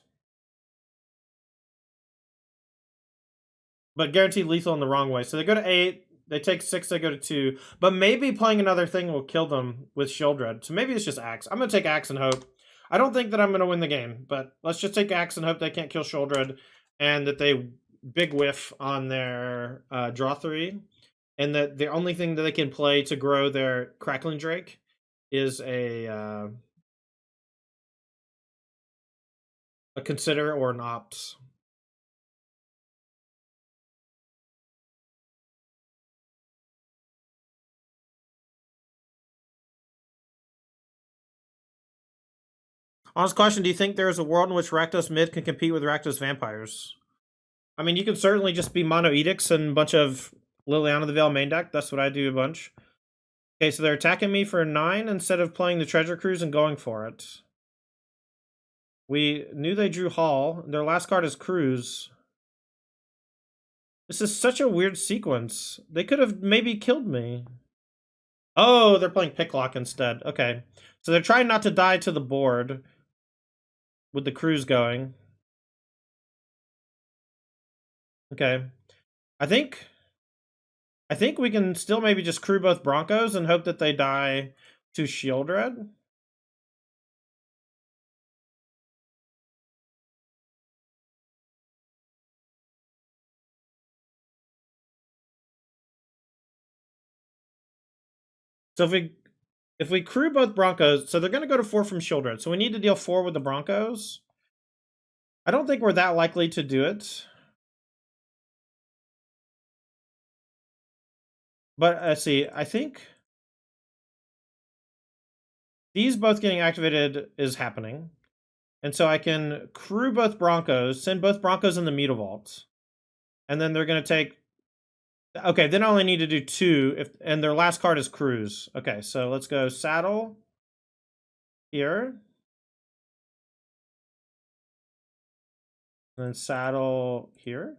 But guaranteed lethal in the wrong way. So they go to 8. They take 6, they go to 2. But maybe playing another thing will kill them with Shieldred. So maybe it's just Axe. I'm going to take Axe and hope. I don't think that I'm going to win the game, but let's just take Axe and hope they can't kill Shieldred and that they big whiff on their draw 3. And that the only thing that they can play to grow their Crackling Drake is a Consider or an Opt. Honest question, do you think there is a world in which Rakdos mid can compete with Rakdos vampires? I mean, you can certainly just be Mono Edicts and a bunch of Liliana the Veil main deck. That's what I do a bunch. Okay, so they're attacking me for 9 instead of playing the Treasure Cruise and going for it. We knew they drew Hall. Their last card is Cruise. This is such a weird sequence. They could have maybe killed me. Oh, they're playing Picklock instead. Okay. So they're trying not to die to the board with the Cruise going. Okay. I think we can still maybe just crew both Broncos and hope that they die to Shieldred. So if we crew both Broncos, so they're going to go to 4 from Shieldred. So we need to deal 4 with the Broncos. I don't think we're that likely to do it. But let's see. I think these both getting activated is happening. And so I can crew both Broncos, send both Broncos in the Mutavault. And then they're going to take... Okay, then I only need to do 2, and their last card is Cruise. Okay, so let's go Saddle here. And then Saddle here.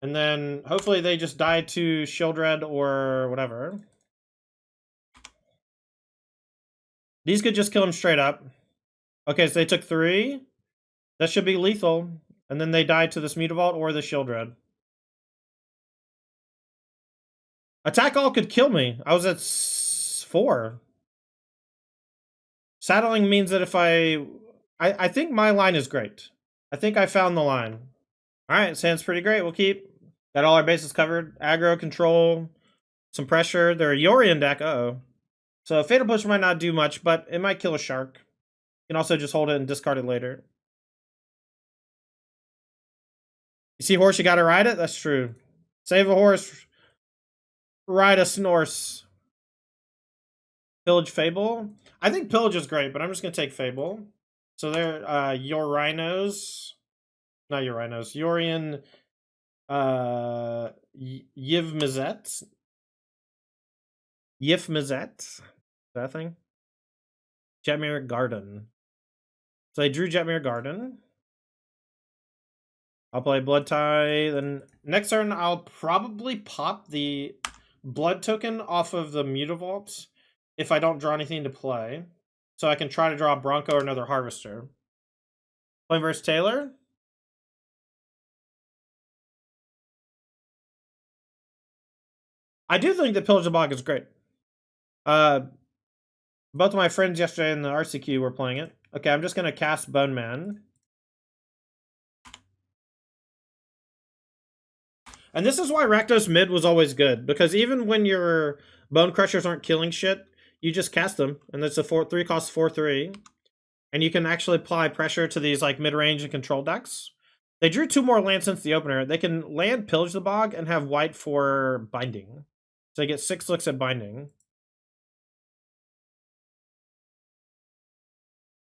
And then hopefully they just die to Shieldred or whatever. These could just kill him straight up. Okay, so they took 3. That should be lethal. And then they died to this Mutavault or the Shieldred. Attack all could kill me. I was at 4. Saddling means that if I think my line is great. I think I found the line. Alright, sounds pretty great. We'll keep. Got all our bases covered. Aggro, control, some pressure. They're a Yorion deck. Uh-oh. So Fatal Push might not do much, but it might kill a shark. You can also just hold it and discard it later. You see horse, you gotta ride it? That's true. Save a horse. Ride a Snorse. Pillage Fable. I think Pillage is great, but I'm just gonna take Fable. So they're Yorinos. Not Yorinos. Yorion Yivmizet. Yifmizet. That thing? Jetmir Garden. So I drew Jetmir Garden. I'll play Blood Tie. Then next turn, I'll probably pop the Blood token off of the Mutavault if I don't draw anything to play. So I can try to draw a Bronco or another Harvester. Playing versus Taylor. I do think that Pillage the Bog is great. Both of my friends yesterday in the RCQ were playing it. Okay, I'm just going to cast Bone Man. And this is why Rakdos mid was always good, because even when your Bone Crushers aren't killing shit, you just cast them, and it's a 3 cost 4/3, and you can actually apply pressure to these like mid-range and control decks. They drew 2 more lands since the opener. They can land Pillage the Bog and have white for binding. So they get 6 looks at binding.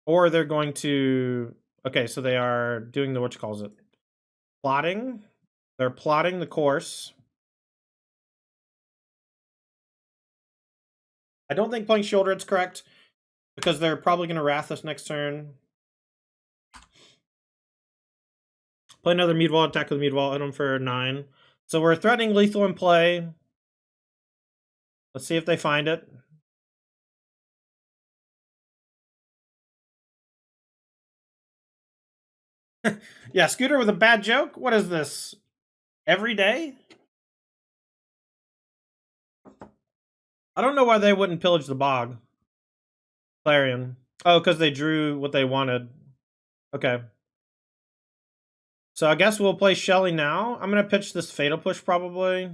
Or they're going to... Okay, so they are doing the whatchalls plotting. They're plotting the course. I don't think playing Shieldred's correct, because they're probably going to Wrath us next turn. Play another Mutavault, attack with Mutavault, hit them for 9. So we're threatening lethal in play. Let's see if they find it. Yeah, Scooter with a bad joke? What is this? Every day? I don't know why they wouldn't pillage the bog. Clarion. Oh, because they drew what they wanted. Okay. So I guess we'll play Shelly now. I'm going to pitch this Fatal Push probably.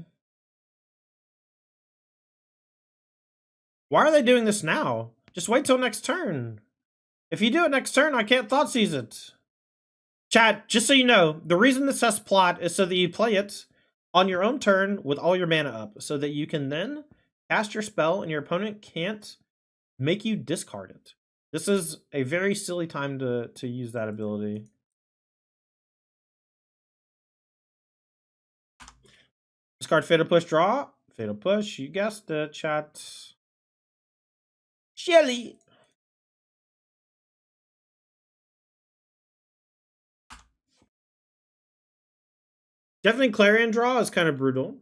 Why are they doing this now? Just wait till next turn. If you do it next turn, I can't Thoughtseize it. Chat, just so you know, the reason this says plot is so that you play it on your own turn with all your mana up, so that you can then cast your spell and your opponent can't make you discard it. This is a very silly time to use that ability. Discard Fatal Push, draw. Fatal Push, you guessed it, chat. Shelly! Definitely Clarion draw is kind of brutal.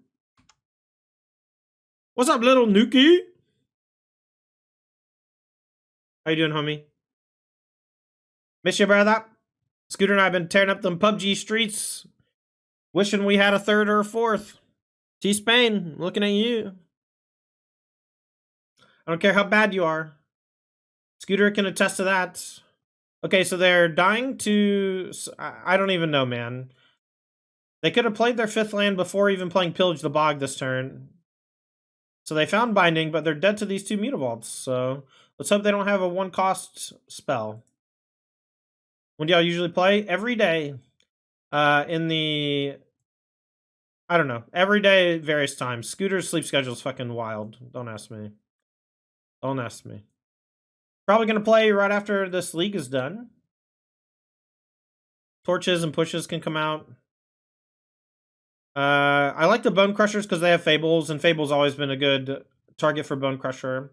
What's up, little Nuki? How you doing, homie? Miss you, brother. Scooter and I have been tearing up them PUBG streets, wishing we had a 3rd or a 4th. T-Spain, looking at you. I don't care how bad you are. Scooter can attest to that. Okay, so they're dying to... I don't even know, man. They could have played their 5th land before even playing Pillage the Bog this turn. So they found Binding, but they're dead to these 2 Mutavaults. So let's hope they don't have a 1-cost spell. When do y'all usually play? Every day. In the... I don't know. Every day, various times. Scooter's sleep schedule is fucking wild. Don't ask me. Don't ask me. Probably going to play right after this league is done. Torches and pushes can come out. I like the Bone Crushers because they have Fables, and Fable's always been a good target for Bone Crusher.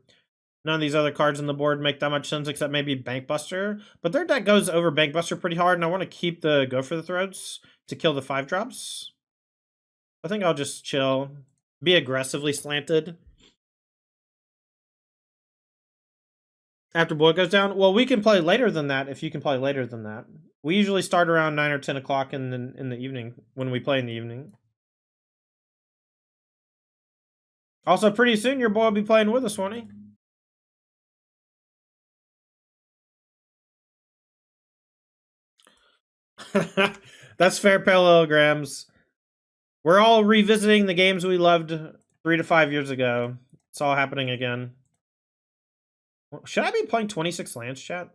None of these other cards on the board make that much sense except maybe Bankbuster. But their deck goes over Bankbuster pretty hard, and I want to keep the Go for the Throats to kill the 5-drops. I think I'll just chill. Be aggressively slanted. After Blood goes down? Well, we can play later than that if you can play later than that. We usually start around 9 or 10 o'clock in the evening when we play in the evening. Also, pretty soon your boy will be playing with us, won't he? That's fair, parallelograms. We're all revisiting the games we loved 3 to 5 years ago. It's all happening again. Should I be playing 26 lands, chat?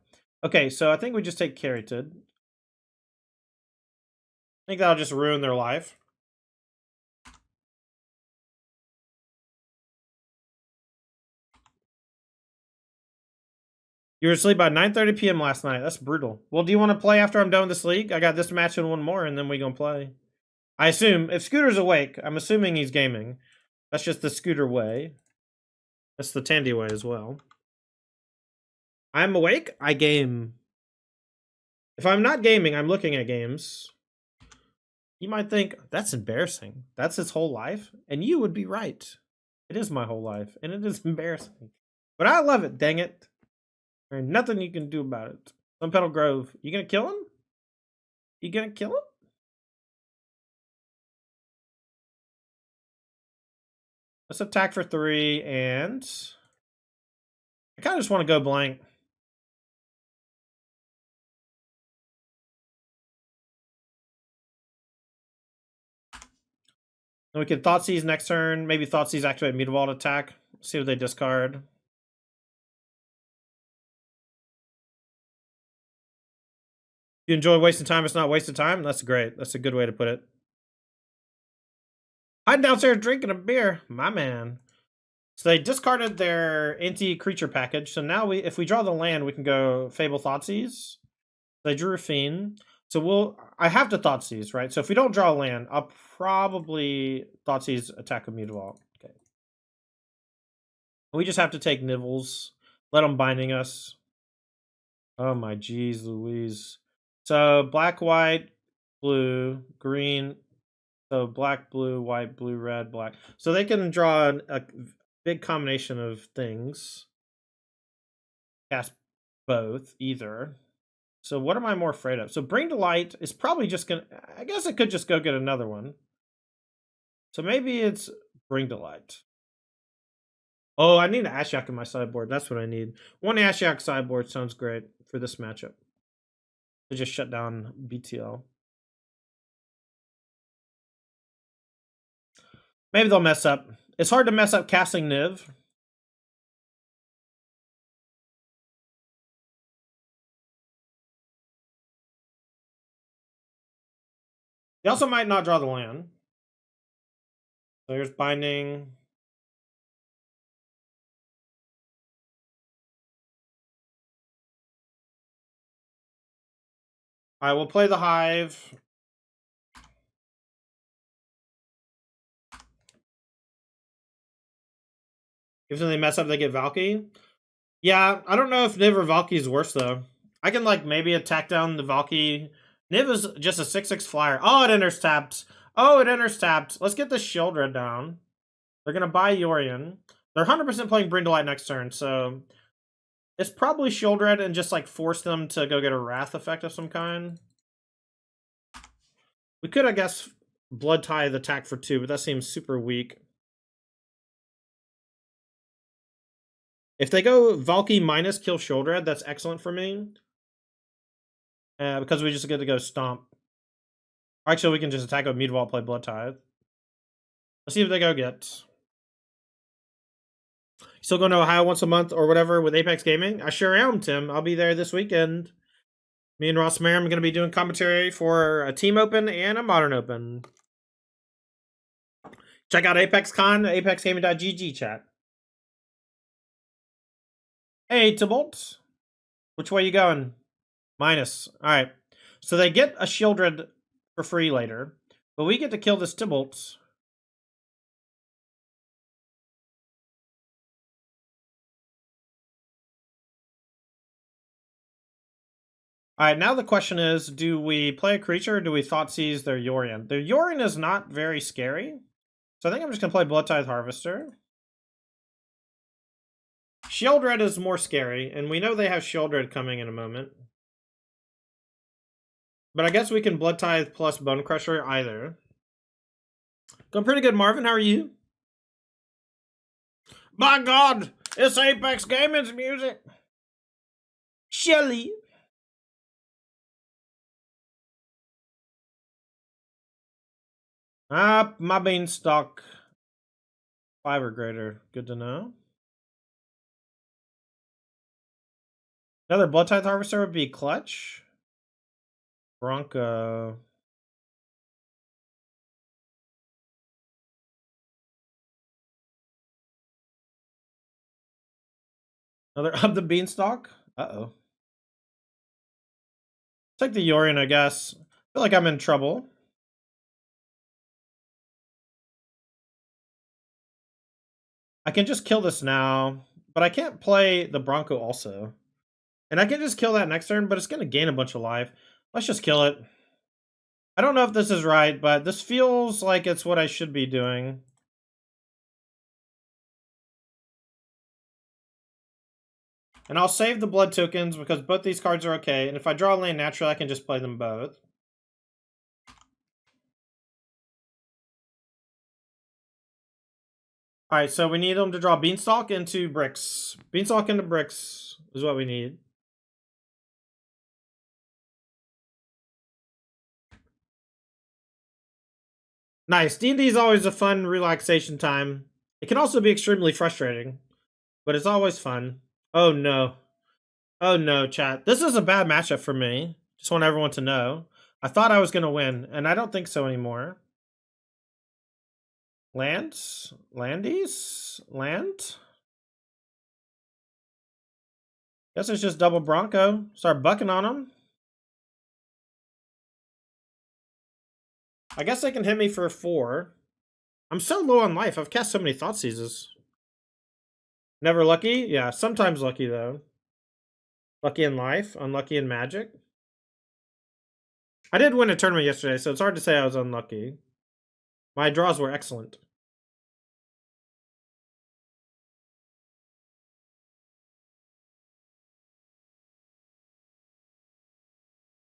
Okay, so I think we just take Carroted. I think that'll just ruin their life. You were asleep by 9:30 p.m. last night. That's brutal. Well, do you want to play after I'm done with this league? I got this match and one more, and then we gonna play. I assume, if Scooter's awake, I'm assuming he's gaming. That's just the Scooter way. That's the Tandy way as well. I'm awake, I game. If I'm not gaming, I'm looking at games. You might think, that's embarrassing. That's his whole life? And you would be right. It is my whole life, and it is embarrassing. But I love it, dang it. There's nothing you can do about it. Sunpetal Grove. You gonna kill him? You gonna kill him? Let's attack for 3, and I kind of just want to go blank. And we can Thoughtseize next turn. Maybe Thoughtseize activate Mutavault attack. See what they discard. If you enjoy wasting time, it's not wasted time. That's great. That's a good way to put it. I'm downstairs drinking a beer. My man. So they discarded their anti-creature package. So now if we draw the land, we can go Fable Thoughtseize. They drew a Fiend. So I have to Thoughtseize, right? So if we don't draw a land, I'll probably Thoughtseize attack a Mutavault. Okay. We just have to take Nibbles. Let them binding us. Oh my geez Louise. So black, white, blue, green. So black, blue, white, blue, red, black. So they can draw a big combination of things. Cast both, either. So what am I more afraid of? So Bring to Light is probably just going to... I guess I could just go get another one. So maybe it's Bring to Light. Oh, I need an Ashiok in my sideboard. That's what I need. One Ashiok sideboard sounds great for this matchup. To just shut down BTL. Maybe they'll mess up. It's hard to mess up casting Niv. They also might not draw the land. So here's binding. I will play the Hive. If they mess up, they get Valky. Yeah, I don't know if Niv or Valky is worse, though. I can, like, maybe attack down the Valky. Niv is just a 6/6 flyer. Oh, it enters tapped. Oh, it enters tapped. Let's get the Shieldred down. They're going to buy Yorion. They're 100% playing Bring to Light next turn, so... It's probably Shieldred and just, like, force them to go get a Wrath effect of some kind. We could, I guess, Blood Tie the attack for 2, but that seems super weak. If they go Valky minus kill Shieldred, that's excellent for me. Because we just get to go Stomp. Actually, we can just attack with Mutavault, play Blood Tithe. Let's see if they go get. Still going to Ohio once a month or whatever with Apex Gaming? I sure am, Tim. I'll be there this weekend. Me and Ross Merrim are going to be doing commentary for a Team Open and a Modern Open. Check out ApexCon, apexgaming.gg, chat. Hey, Tybalt. Which way you going? Minus. Alright. So they get a Shieldred for free later. But we get to kill this Tybalt. Alright, now the question is, do we play a creature or do we Thoughtseize their Yorion? Their Yorion is not very scary. So I think I'm just going to play Blood Tithe Harvester. Shieldred is more scary, and we know they have Shieldred coming in a moment. But I guess we can Blood Tithe plus Bone Crusher either. Going pretty good, Marvin. How are you? By God, it's Apex Gaming's music. Shelly. Ah, my beanstalk. 5 or greater. Good to know. Another Blood Tithe Harvester would be clutch. Bronco. Another of the beanstalk. Uh-oh. Take the Yorion, I guess. I feel like I'm in trouble. I can just kill this now, but I can't play the Bronco also. And I can just kill that next turn, but it's going to gain a bunch of life. Let's just kill it. I don't know if this is right, but this feels like it's what I should be doing. And I'll save the blood tokens because both these cards are okay. And if I draw a land naturally, I can just play them both. Alright, so we need them to draw Beanstalk into bricks. Beanstalk into bricks is what we need. Nice. D&D is always a fun relaxation time. It can also be extremely frustrating, but it's always fun. Oh no. Oh no, chat. This is a bad matchup for me. Just want everyone to know. I thought I was going to win, and I don't think so anymore. Lands? Landies? Land? Guess it's just double Bronco. Start bucking on them. I guess they can hit me for 4. I'm so low on life. I've cast so many Thoughtseizes. Never lucky? Yeah, sometimes lucky, though. Lucky in life, unlucky in magic. I did win a tournament yesterday, so it's hard to say I was unlucky. My draws were excellent.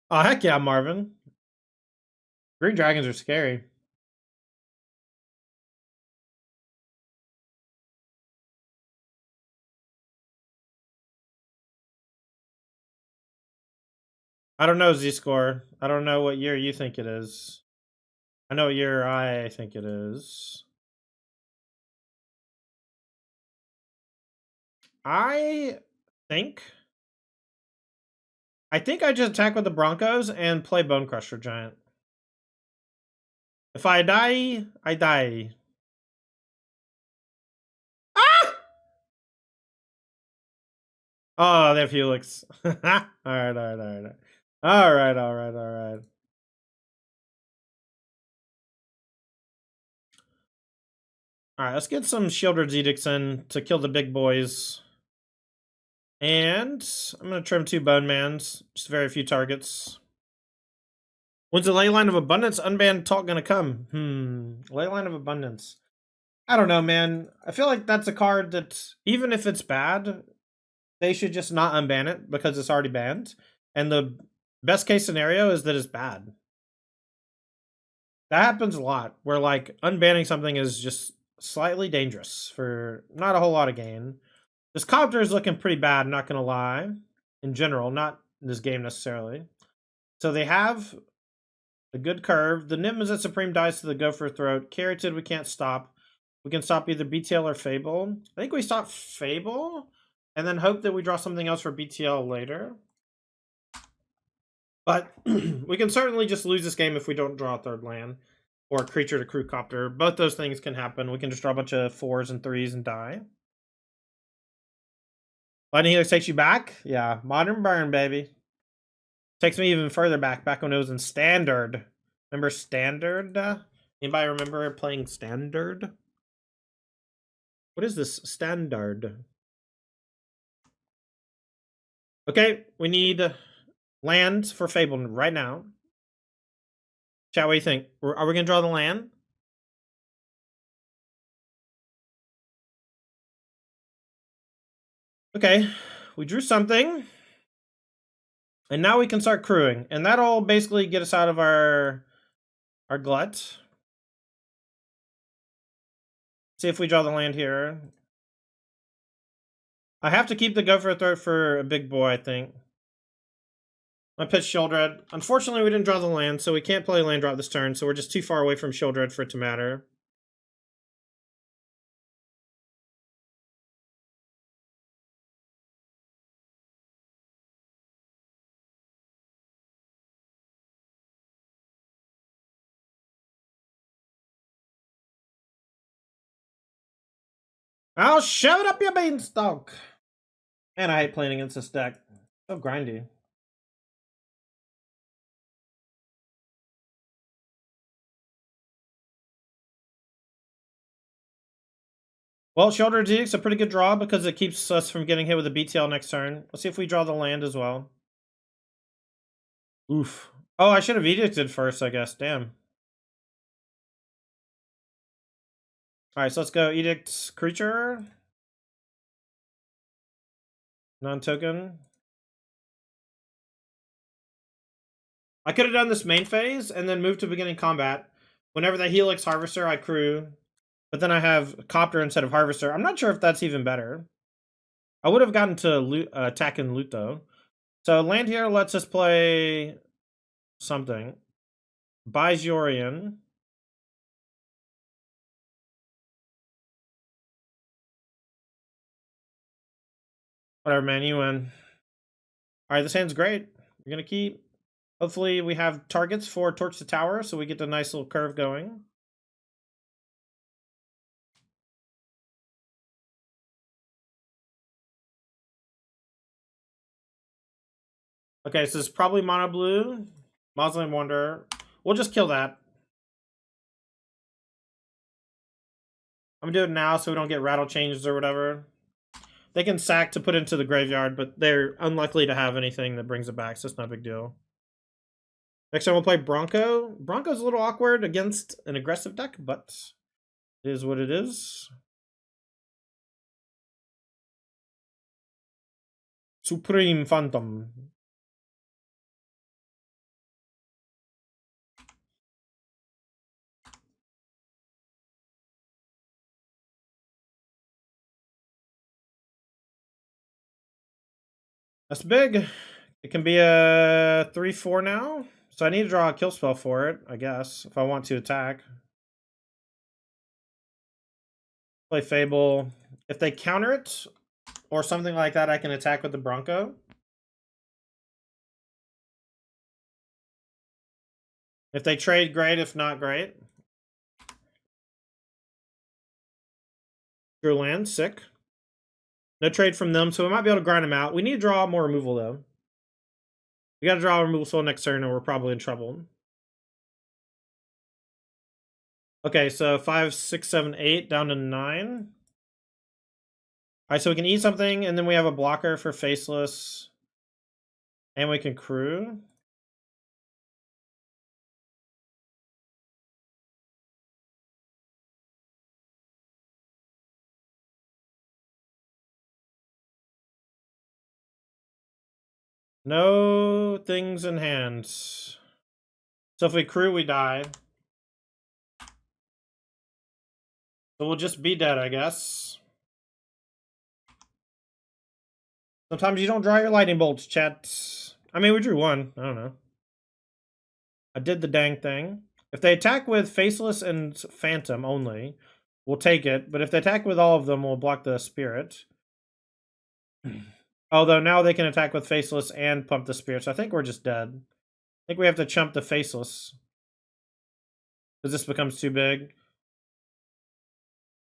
Oh, heck yeah, Marvin. Green dragons are scary. I don't know, Z-Score. I don't know what year you think it is. I know what year I think it is. I think I just attack with the Broncos and play Bone Crusher Giant. If I die, I die. Ah! Oh, they have Helix. Alright. Alright. Alright. Let's get some Shieldred's Edicts in to kill the big boys. And I'm going to trim 2 Bone Mans. Just very few targets. When's the Ley Line of Abundance unbanned talk going to come? Ley Line of Abundance. I don't know, man. I feel like that's a card that, even if it's bad, they should just not unban it because it's already banned. And the best case scenario is that it's bad. That happens a lot, where like unbanning something is just slightly dangerous for not a whole lot of gain. This Copter is looking pretty bad, not gonna lie. In general, not in this game necessarily. So they have a good curve. The Nim is at Supreme dies to the Gopher Throat. Carroted we can't stop. We can stop either BTL or Fable. I think we stop Fable and then hope that we draw something else for BTL later. But we can certainly just lose this game if we don't draw a 3rd land or a creature to Crew Copter. Both those things can happen. We can just draw a bunch of 4s and 3s and die. Lightning Helix takes you back? Yeah, modern burn, baby. Takes me even further back when it was in standard. Remember standard? Anybody remember playing standard? What is this standard? Okay, we need land for Fable right now. Chat, what do you think? Are we gonna draw the land? Okay, we drew something. And now we can start crewing. And that'll basically get us out of our glut. See if we draw the land here. I have to keep the go for a throat for a big boy, I think. I pitched Shieldred. Unfortunately, we didn't draw the land, so we can't play land drop this turn, so we're just too far away from Shieldred for it to matter. I'll shove it up your beanstalk! And I hate playing against this deck. So grindy. Well, Shieldred Edict's a pretty good draw because it keeps us from getting hit with a BTL next turn. Let's see if we draw the land as well. Oof. Oh, I should have Edicted first, I guess. Damn. Alright, so let's go Edict Creature. Non-token. I could have done this main phase and then moved to beginning combat. Whenever the Helix Harvester, I crew. But then I have Copter instead of Harvester. I'm not sure if that's even better. I would have gotten to attack and loot, though. So land here lets us play something. Bijorian. Whatever, man, you win. Alright, this hand's great. We're going to keep. Hopefully we have targets for Torch the Tower, so we get a nice little curve going. Okay, so it's probably mono blue. Mausoleum Wanderer. We'll just kill that. I'm gonna do it now so we don't get rattle changes or whatever. They can sack to put into the graveyard, but they're unlikely to have anything that brings it back, so it's not a big deal. Next time we'll play Bronco. Bronco's a little awkward against an aggressive deck, but it is what it is. Supreme Phantom. That's big. It can be a 3/4 now. So I need to draw a kill spell for it, I guess, if I want to attack. Play Fable. If they counter it, or something like that, I can attack with the Bronco. If they trade, great. If not, great. Drew land, sick. No trade from them, so we might be able to grind them out. We need to draw more removal, though. We got to draw a removal soul next turn, or we're probably in trouble. Okay, so 5, 6, 7, 8, down to 9. Alright, so we can eat something, and then we have a blocker for Faceless. And we can crew. No things in hands. So if we crew, we die. So we'll just be dead, I guess. Sometimes you don't draw your lightning bolts, chat. I mean, we drew one. I don't know. I did the dang thing. If they attack with Faceless and Phantom only, we'll take it. But if they attack with all of them, we'll block the Spirit. Although now they can attack with Faceless and pump the Spirit, so I think we're just dead. I think we have to chump the Faceless. Because this becomes too big.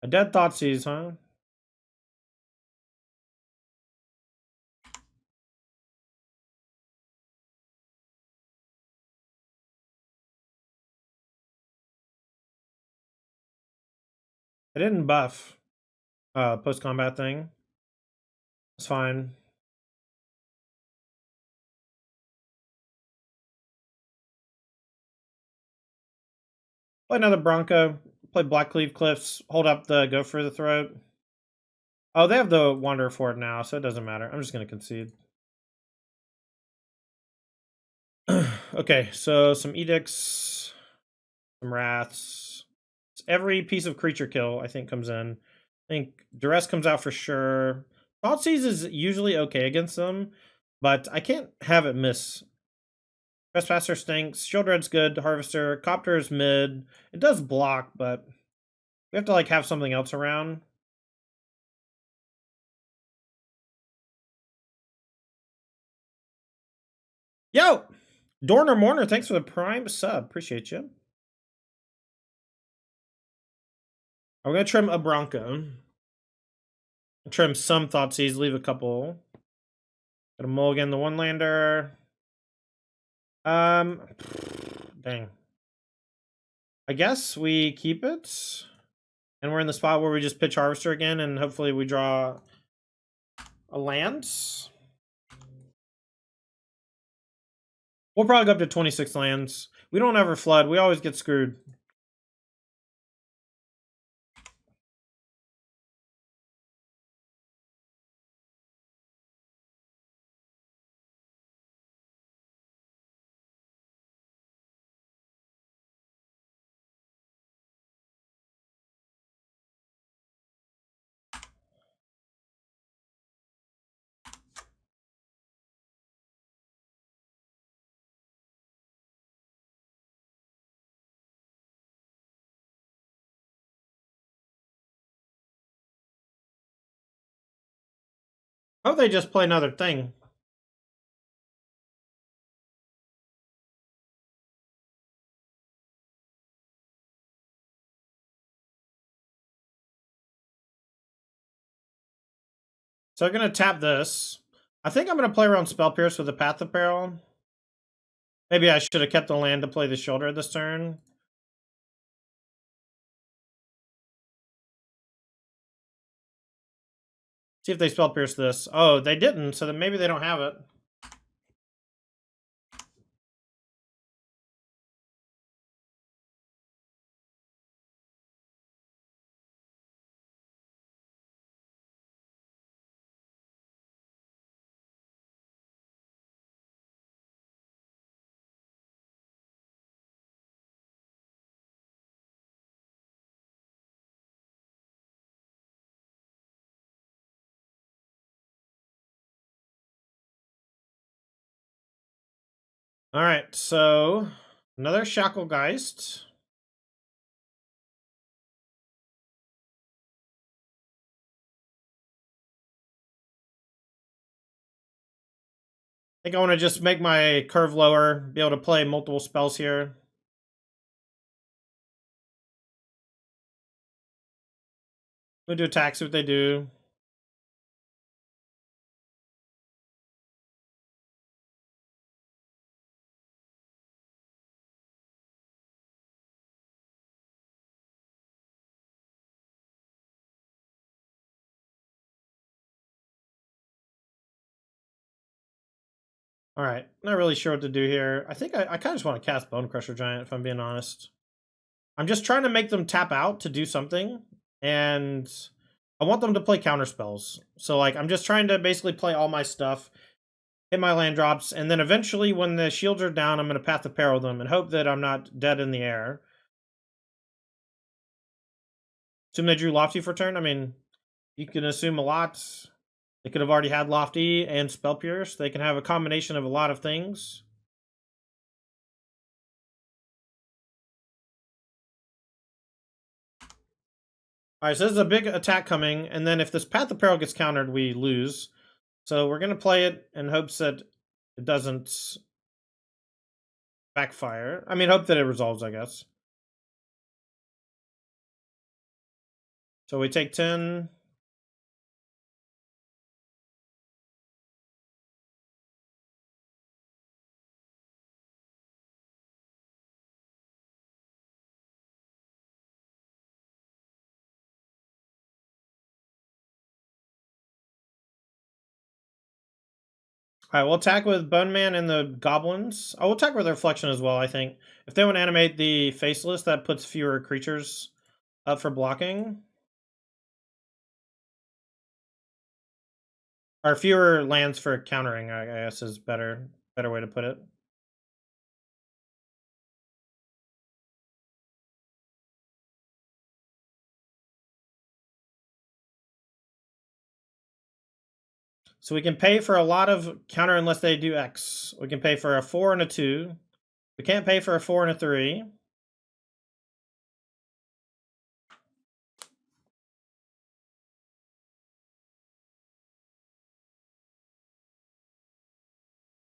A dead Thoughtseize, huh? It didn't buff post combat thing. It's fine. Play another Bronco. Play Blackcleave Cliffs. Hold up the Go for the Throat. Oh, they have the Wanderer for it now, so it doesn't matter. I'm just going to concede. Okay, so some Edicts, some Wraths. Every piece of creature kill, I think, comes in. I think Duress comes out for sure. Thoughtseize is usually okay against them, but I can't have it miss. Trespasser stinks. Shield Red's good. Harvester. Copter is mid. It does block, but we have to like have something else around. Yo! Dorner Mourner, thanks for the prime sub. Appreciate you. I'm going to trim a Bronco. Trim some Thoughtseize, leave a couple. Got a mulligan the one lander. Dang. I guess we keep it. And we're in the spot where we just pitch Harvester again, and hopefully we draw a land. We'll probably go up to 26 lands. We don't ever flood. We always get screwed. Oh, they just play another thing. So I'm going to tap this. I think I'm going to play around Spell Pierce with the Path of Peril. Maybe I should have kept the land to play the Shoulder this turn. See if they Spell Pierce this. Oh, they didn't, so then maybe they don't have it. All right, so another Shacklegeist. I think I want to just make my curve lower, be able to play multiple spells here. We'll do attack, see what they do. All right, not really sure what to do here. I think I kind of just want to cast Bone Crusher Giant, if I'm being honest. I'm just trying to make them tap out to do something, and I want them to play counter spells. So, like, I'm just trying to basically play all my stuff, hit my land drops, and then eventually, when the shields are down, I'm going to Path of Peril them and hope that I'm not dead in the air. Assume they drew Lofty for turn. I mean, you can assume a lot. They could have already had Lofty and Spell Pierce. They can have a combination of a lot of things. All right, so this is a big attack coming, and then if this Path of Peril gets countered, we lose. So we're going to play it in hopes that it doesn't backfire. I mean, hope that it resolves, I guess. So we take 10. Alright, we'll attack with Bone Man and the Goblins. Oh, we'll attack with Reflection as well, I think. If they want to animate the Faceless, that puts fewer creatures up for blocking. Or fewer lands for countering, I guess, is better way to put it. So we can pay for a lot of counter unless they do X. We can pay for a 4 and a 2. We can't pay for a 4 and a 3.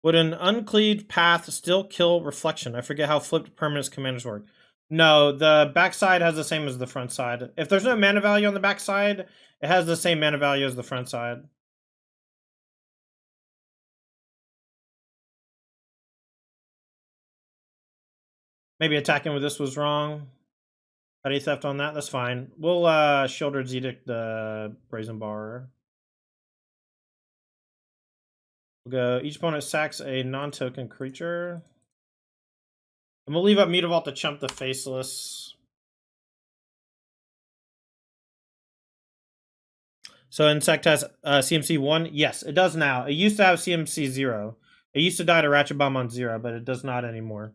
Would an uncleaved path still kill Reflection? I forget how flipped permanence commanders work. No, the backside has the same as the front side. If there's no mana value on the backside, it has the same mana value as the front side. Maybe attacking with this was wrong. Petty theft on that, that's fine. We'll Sheoldred's Edict the Brazen Bar. We'll go, each opponent sacks a non-token creature. And we'll leave up Mutavault to chump the Faceless. So Insect has CMC 1? Yes, it does now. It used to have CMC 0. It used to die to Ratchet Bomb on 0, but it does not anymore.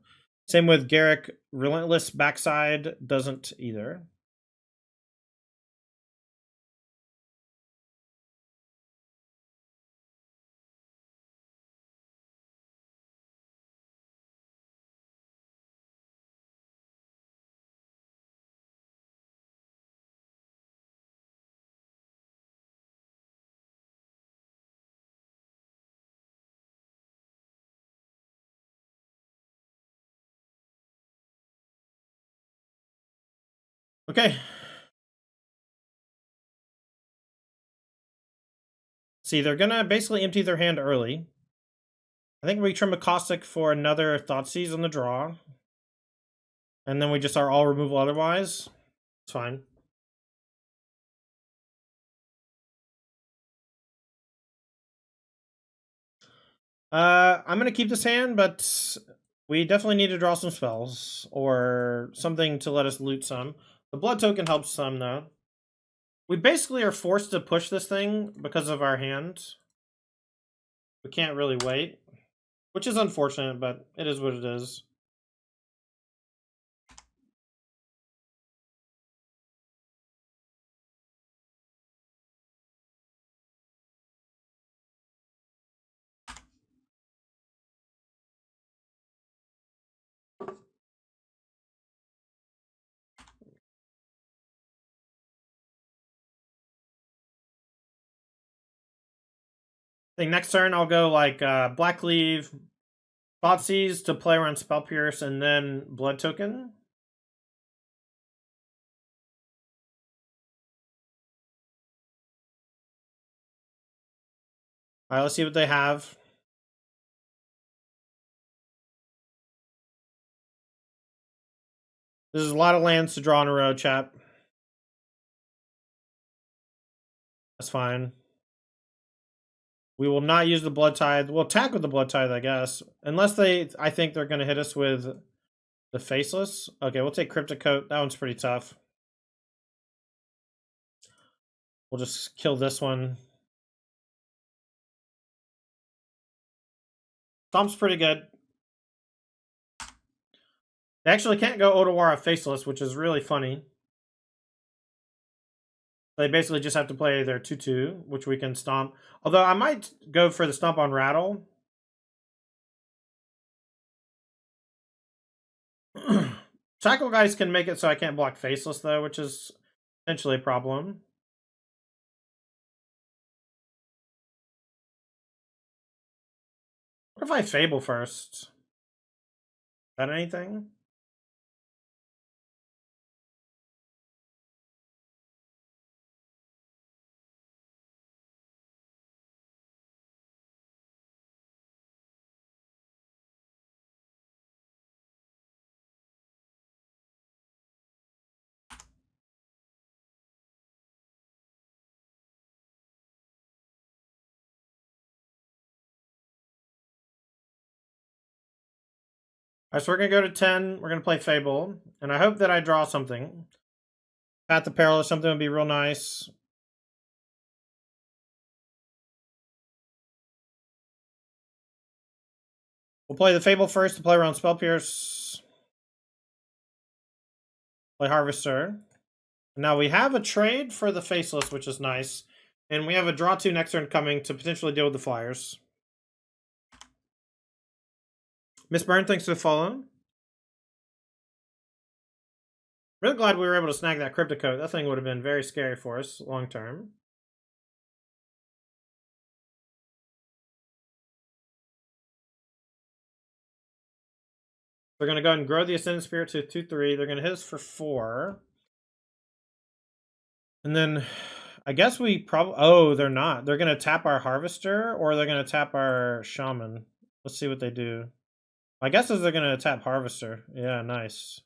Same with Garrick. Relentless Backside doesn't either. Okay. See, they're gonna basically empty their hand early. I think we trim a Caustic for another Thoughtseize on the draw. And then we just are all removal otherwise. It's fine. I'm gonna keep this hand, but we definitely need to draw some spells or something to let us loot some. The blood token helps some though. We basically are forced to push this thing because of our hand. We can't really wait, which is unfortunate, but it is what it is. I think next turn I'll go like Black Leave, Thoughtseize to play around Spell Pierce, and then Blood Token. Alright, let's see what they have. This is a lot of lands to draw in a row, chat. That's fine. We will not use the Blood Tithe. We'll attack with the Blood Tithe, I guess. Unless I think they're going to hit us with the Faceless. Okay, we'll take Cryptic Coat. That one's pretty tough. We'll just kill this one. Stomp's pretty good. They actually can't go Otawara Faceless, which is really funny. They basically just have to play their 2/2, which we can stomp. Although I might go for the stomp on Rattle. Tackle guys can make it so I can't block Faceless, though, which is potentially a problem. What if I Fable first? Is that anything? Alright, so we're gonna go to 10. We're gonna play Fable. And I hope that I draw something. Path of Peril or something would be real nice. We'll play the Fable first to play around Spell Pierce. Play Harvester. Now we have a trade for the Faceless, which is nice. And we have a draw 2 next turn coming to potentially deal with the Flyers. Miss Byrne, thanks for the follow. Really glad we were able to snag that Cryptic Coat. That thing would have been very scary for us long term. They're going to go ahead and grow the Ascendant Spirit to 2/3. They're going to hit us for 4. And then I guess we probably... Oh, they're not. They're going to tap our Harvester or they're going to tap our Shaman. Let's see what they do. My guess is they're going to tap Harvester. Yeah, nice.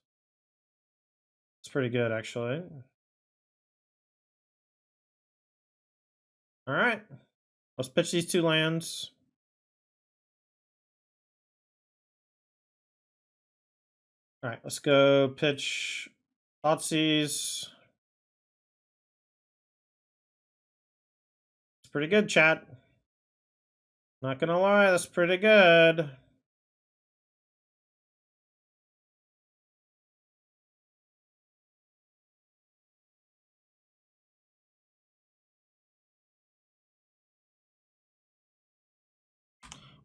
It's pretty good, actually. All right. Let's pitch these 2 lands. All right, let's go pitch Thoughtseize. It's pretty good, chat. Not gonna lie, that's pretty good.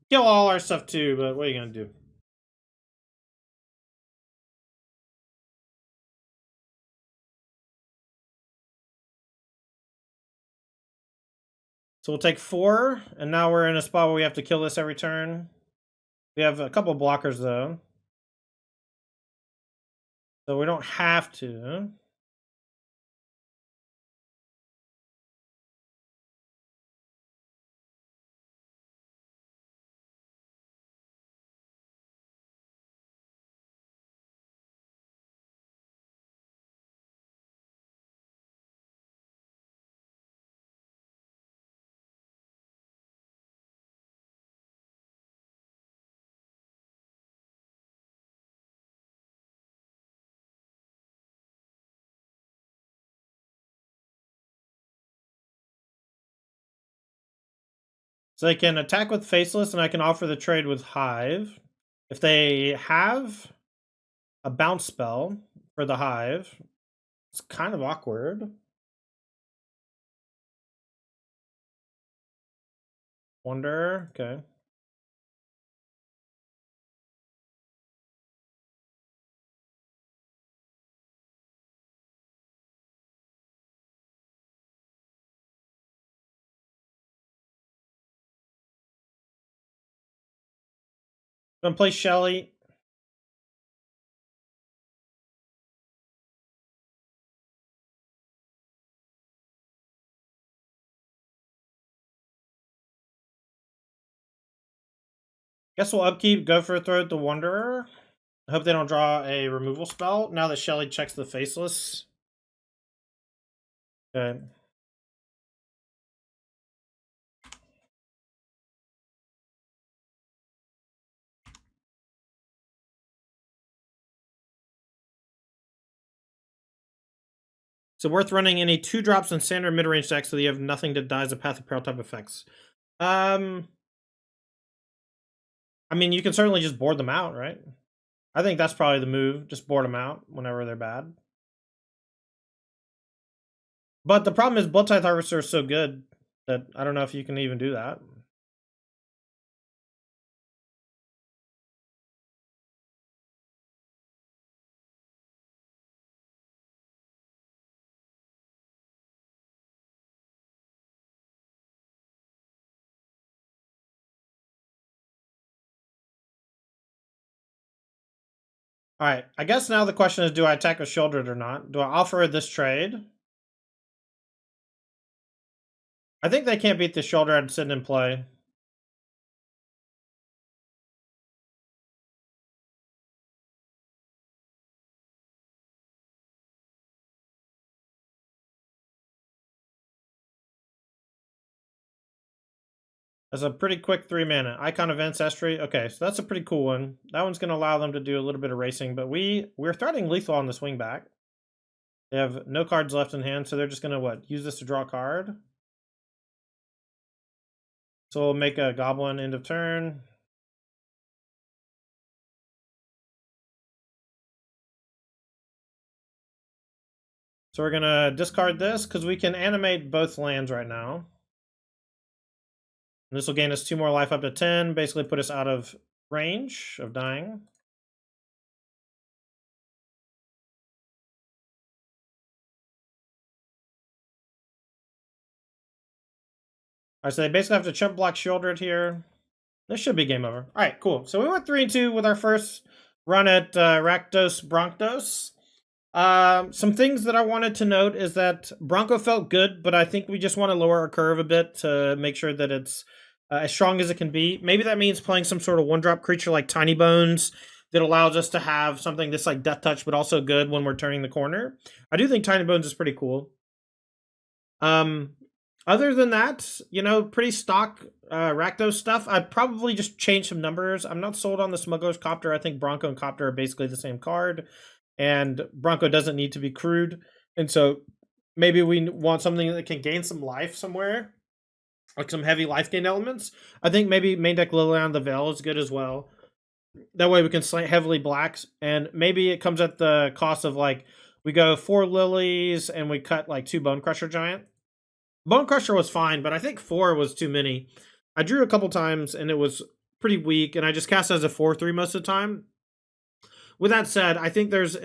Kill all our stuff too, but what are you gonna do? So we'll take 4, and now we're in a spot where we have to kill this every turn. We have a couple blockers though, so we don't have to. So they can attack with Faceless, and I can offer the trade with Hive. If they have a bounce spell for the Hive, it's kind of awkward. Wonder, okay. Gonna play Shelly. Guess we'll upkeep, go for a throw at the Wanderer. I hope they don't draw a removal spell now that Shelly checks the Faceless. Okay. So worth running any 2 drops in standard mid-range decks so that you have nothing to die as a Path of Peril type effects. I mean, you can certainly just board them out, right? I think that's probably the move. Just board them out whenever they're bad. But the problem is Blood Tithe Harvester is so good that I don't know if you can even do that. All right, I guess now the question is, do I attack with Shieldred or not? Do I offer this trade? I think they can't beat the Shieldred sitting in play. That's a pretty quick 3 mana. Icon of Ancestry. Okay, so that's a pretty cool one. That one's going to allow them to do a little bit of racing, but we're threatening lethal on the swing back. They have no cards left in hand, so they're just going to, what, use this to draw a card? So we'll make a Goblin end of turn. So we're going to discard this, because we can animate both lands right now. And this will gain us 2 more life up to 10, basically put us out of range of dying. Alright, so they basically have to chump block Shieldred here. This should be game over. Alright, cool. So we went 3-2 with our first run at Rakdos Broncos. Some things that I wanted to note is that Bronco felt good, but I think we just want to lower our curve a bit to make sure that it's as strong as it can be. Maybe that means playing some sort of 1-drop creature like Tiny Bones that allows us to have something that's like Death Touch, but also good when we're turning the corner. I do think Tiny Bones is pretty cool. Other than that, you know, pretty stock Rakdos stuff. I'd probably just change some numbers. I'm not sold on the Smuggler's Copter. I think Bronco and Copter are basically the same card, and Bronco doesn't need to be crude. And so maybe we want something that can gain some life somewhere, like some heavy life gain elements. I think maybe main deck Liliana the Veil is good as well. That way we can slate heavily blacks, and maybe it comes at the cost of, like, we go 4 Lilies and we cut like 2 Bone Crusher Giant. Bone Crusher was fine, but I think 4 was too many. I drew a couple times and it was pretty weak, and I just cast as a 4/3 most of the time. With that said, I think there's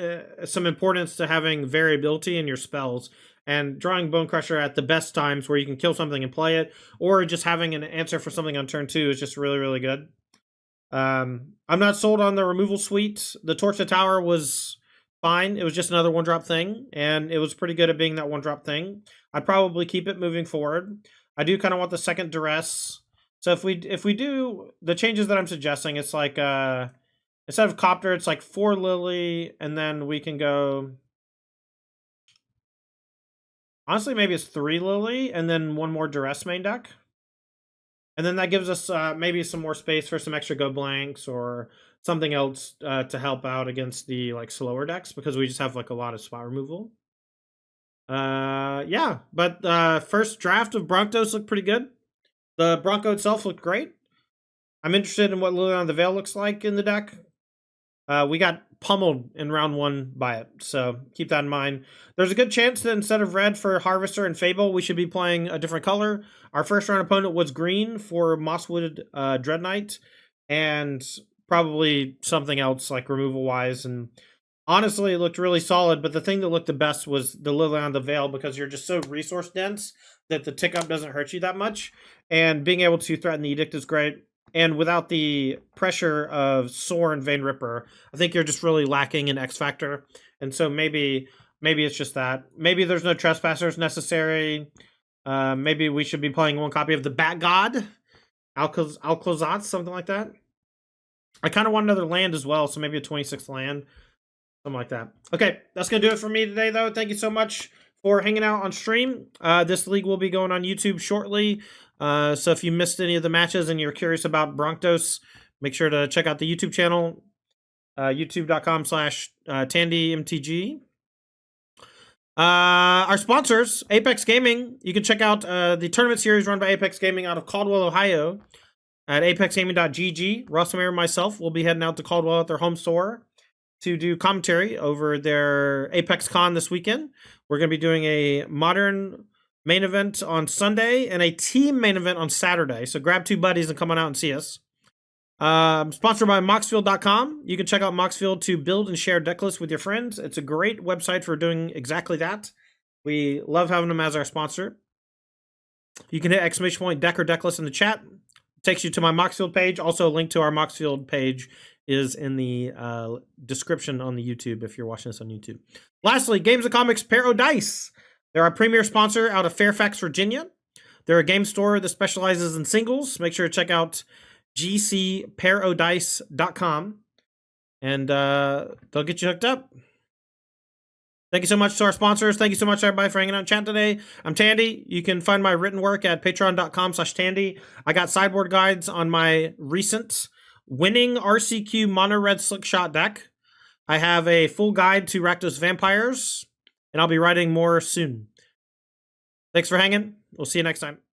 some importance to having variability in your spells, and drawing Bone Crusher at the best times where you can kill something and play it, or just having an answer for something on turn 2 is just really, really good. I'm not sold on the removal suite. The Torch the Tower was fine. It was just another 1-drop thing, and it was pretty good at being that 1-drop thing. I'd probably keep it moving forward. I do kind of want the second Duress. So if we do the changes that I'm suggesting, it's like instead of Copter, it's like 4 Lily, and then we can go, honestly, maybe it's 3 Lily, and then 1 more Duress main deck. And then that gives us maybe some more space for some extra go blanks or something else to help out against the like slower decks, because we just have like a lot of spot removal. Yeah, but first draft of Broncos looked pretty good. The Bronco itself looked great. I'm interested in what Liliana the Veil looks like in the deck. We got pummeled in round 1 by it, so keep that in mind. There's a good chance that instead of red for Harvester and Fable, we should be playing a different color. Our first round opponent was green for Mosswood Dread Knight, and probably something else like removal wise. And honestly, it looked really solid, but the thing that looked the best was the Liliana the Veil, because you're just so resource dense that the tick up doesn't hurt you that much, and being able to threaten the Edict is great. And without the pressure of Soar and Vein Ripper, I think you're just really lacking in X Factor. And so maybe it's just that. Maybe there's no Trespassers necessary. Maybe we should be playing 1 copy of the Bat God, Alclozat, something like that. I kind of want another land as well, so maybe a 26th land, something like that. Okay, that's going to do it for me today, though. Thank you so much for hanging out on stream. This league will be going on YouTube shortly. So if you missed any of the matches and you're curious about Broncos, make sure to check out the YouTube channel, youtube.com/TandyMTG. Our sponsors, Apex Gaming. You can check out the tournament series run by Apex Gaming out of Caldwell, Ohio at apexgaming.gg. Russell and myself will be heading out to Caldwell at their home store to do commentary over their Apex Con this weekend. We're going to be doing a modern main event on Sunday and a team main event on Saturday. So grab 2 buddies and come on out and see us. Sponsored by Moxfield.com. You can check out Moxfield to build and share deck lists with your friends. It's a great website for doing exactly that. We love having them as our sponsor. You can hit ! deck or deck list in the chat. It takes you to my Moxfield page. Also, a link to our Moxfield page is in the description on the YouTube if you're watching this on YouTube. Lastly, Games and Comics Paradise. They're our premier sponsor out of Fairfax, Virginia. They're a game store that specializes in singles. Make sure to check out gcparadise.com, and they'll get you hooked up. Thank you so much to our sponsors. Thank you so much, everybody, for hanging out in chat today. I'm Tandy. You can find my written work at patreon.com/Tandy. I got sideboard guides on my recent winning RCQ Mono Red Slickshot deck. I have a full guide to Rakdos Vampires, and I'll be writing more soon. Thanks for hanging. We'll see you next time.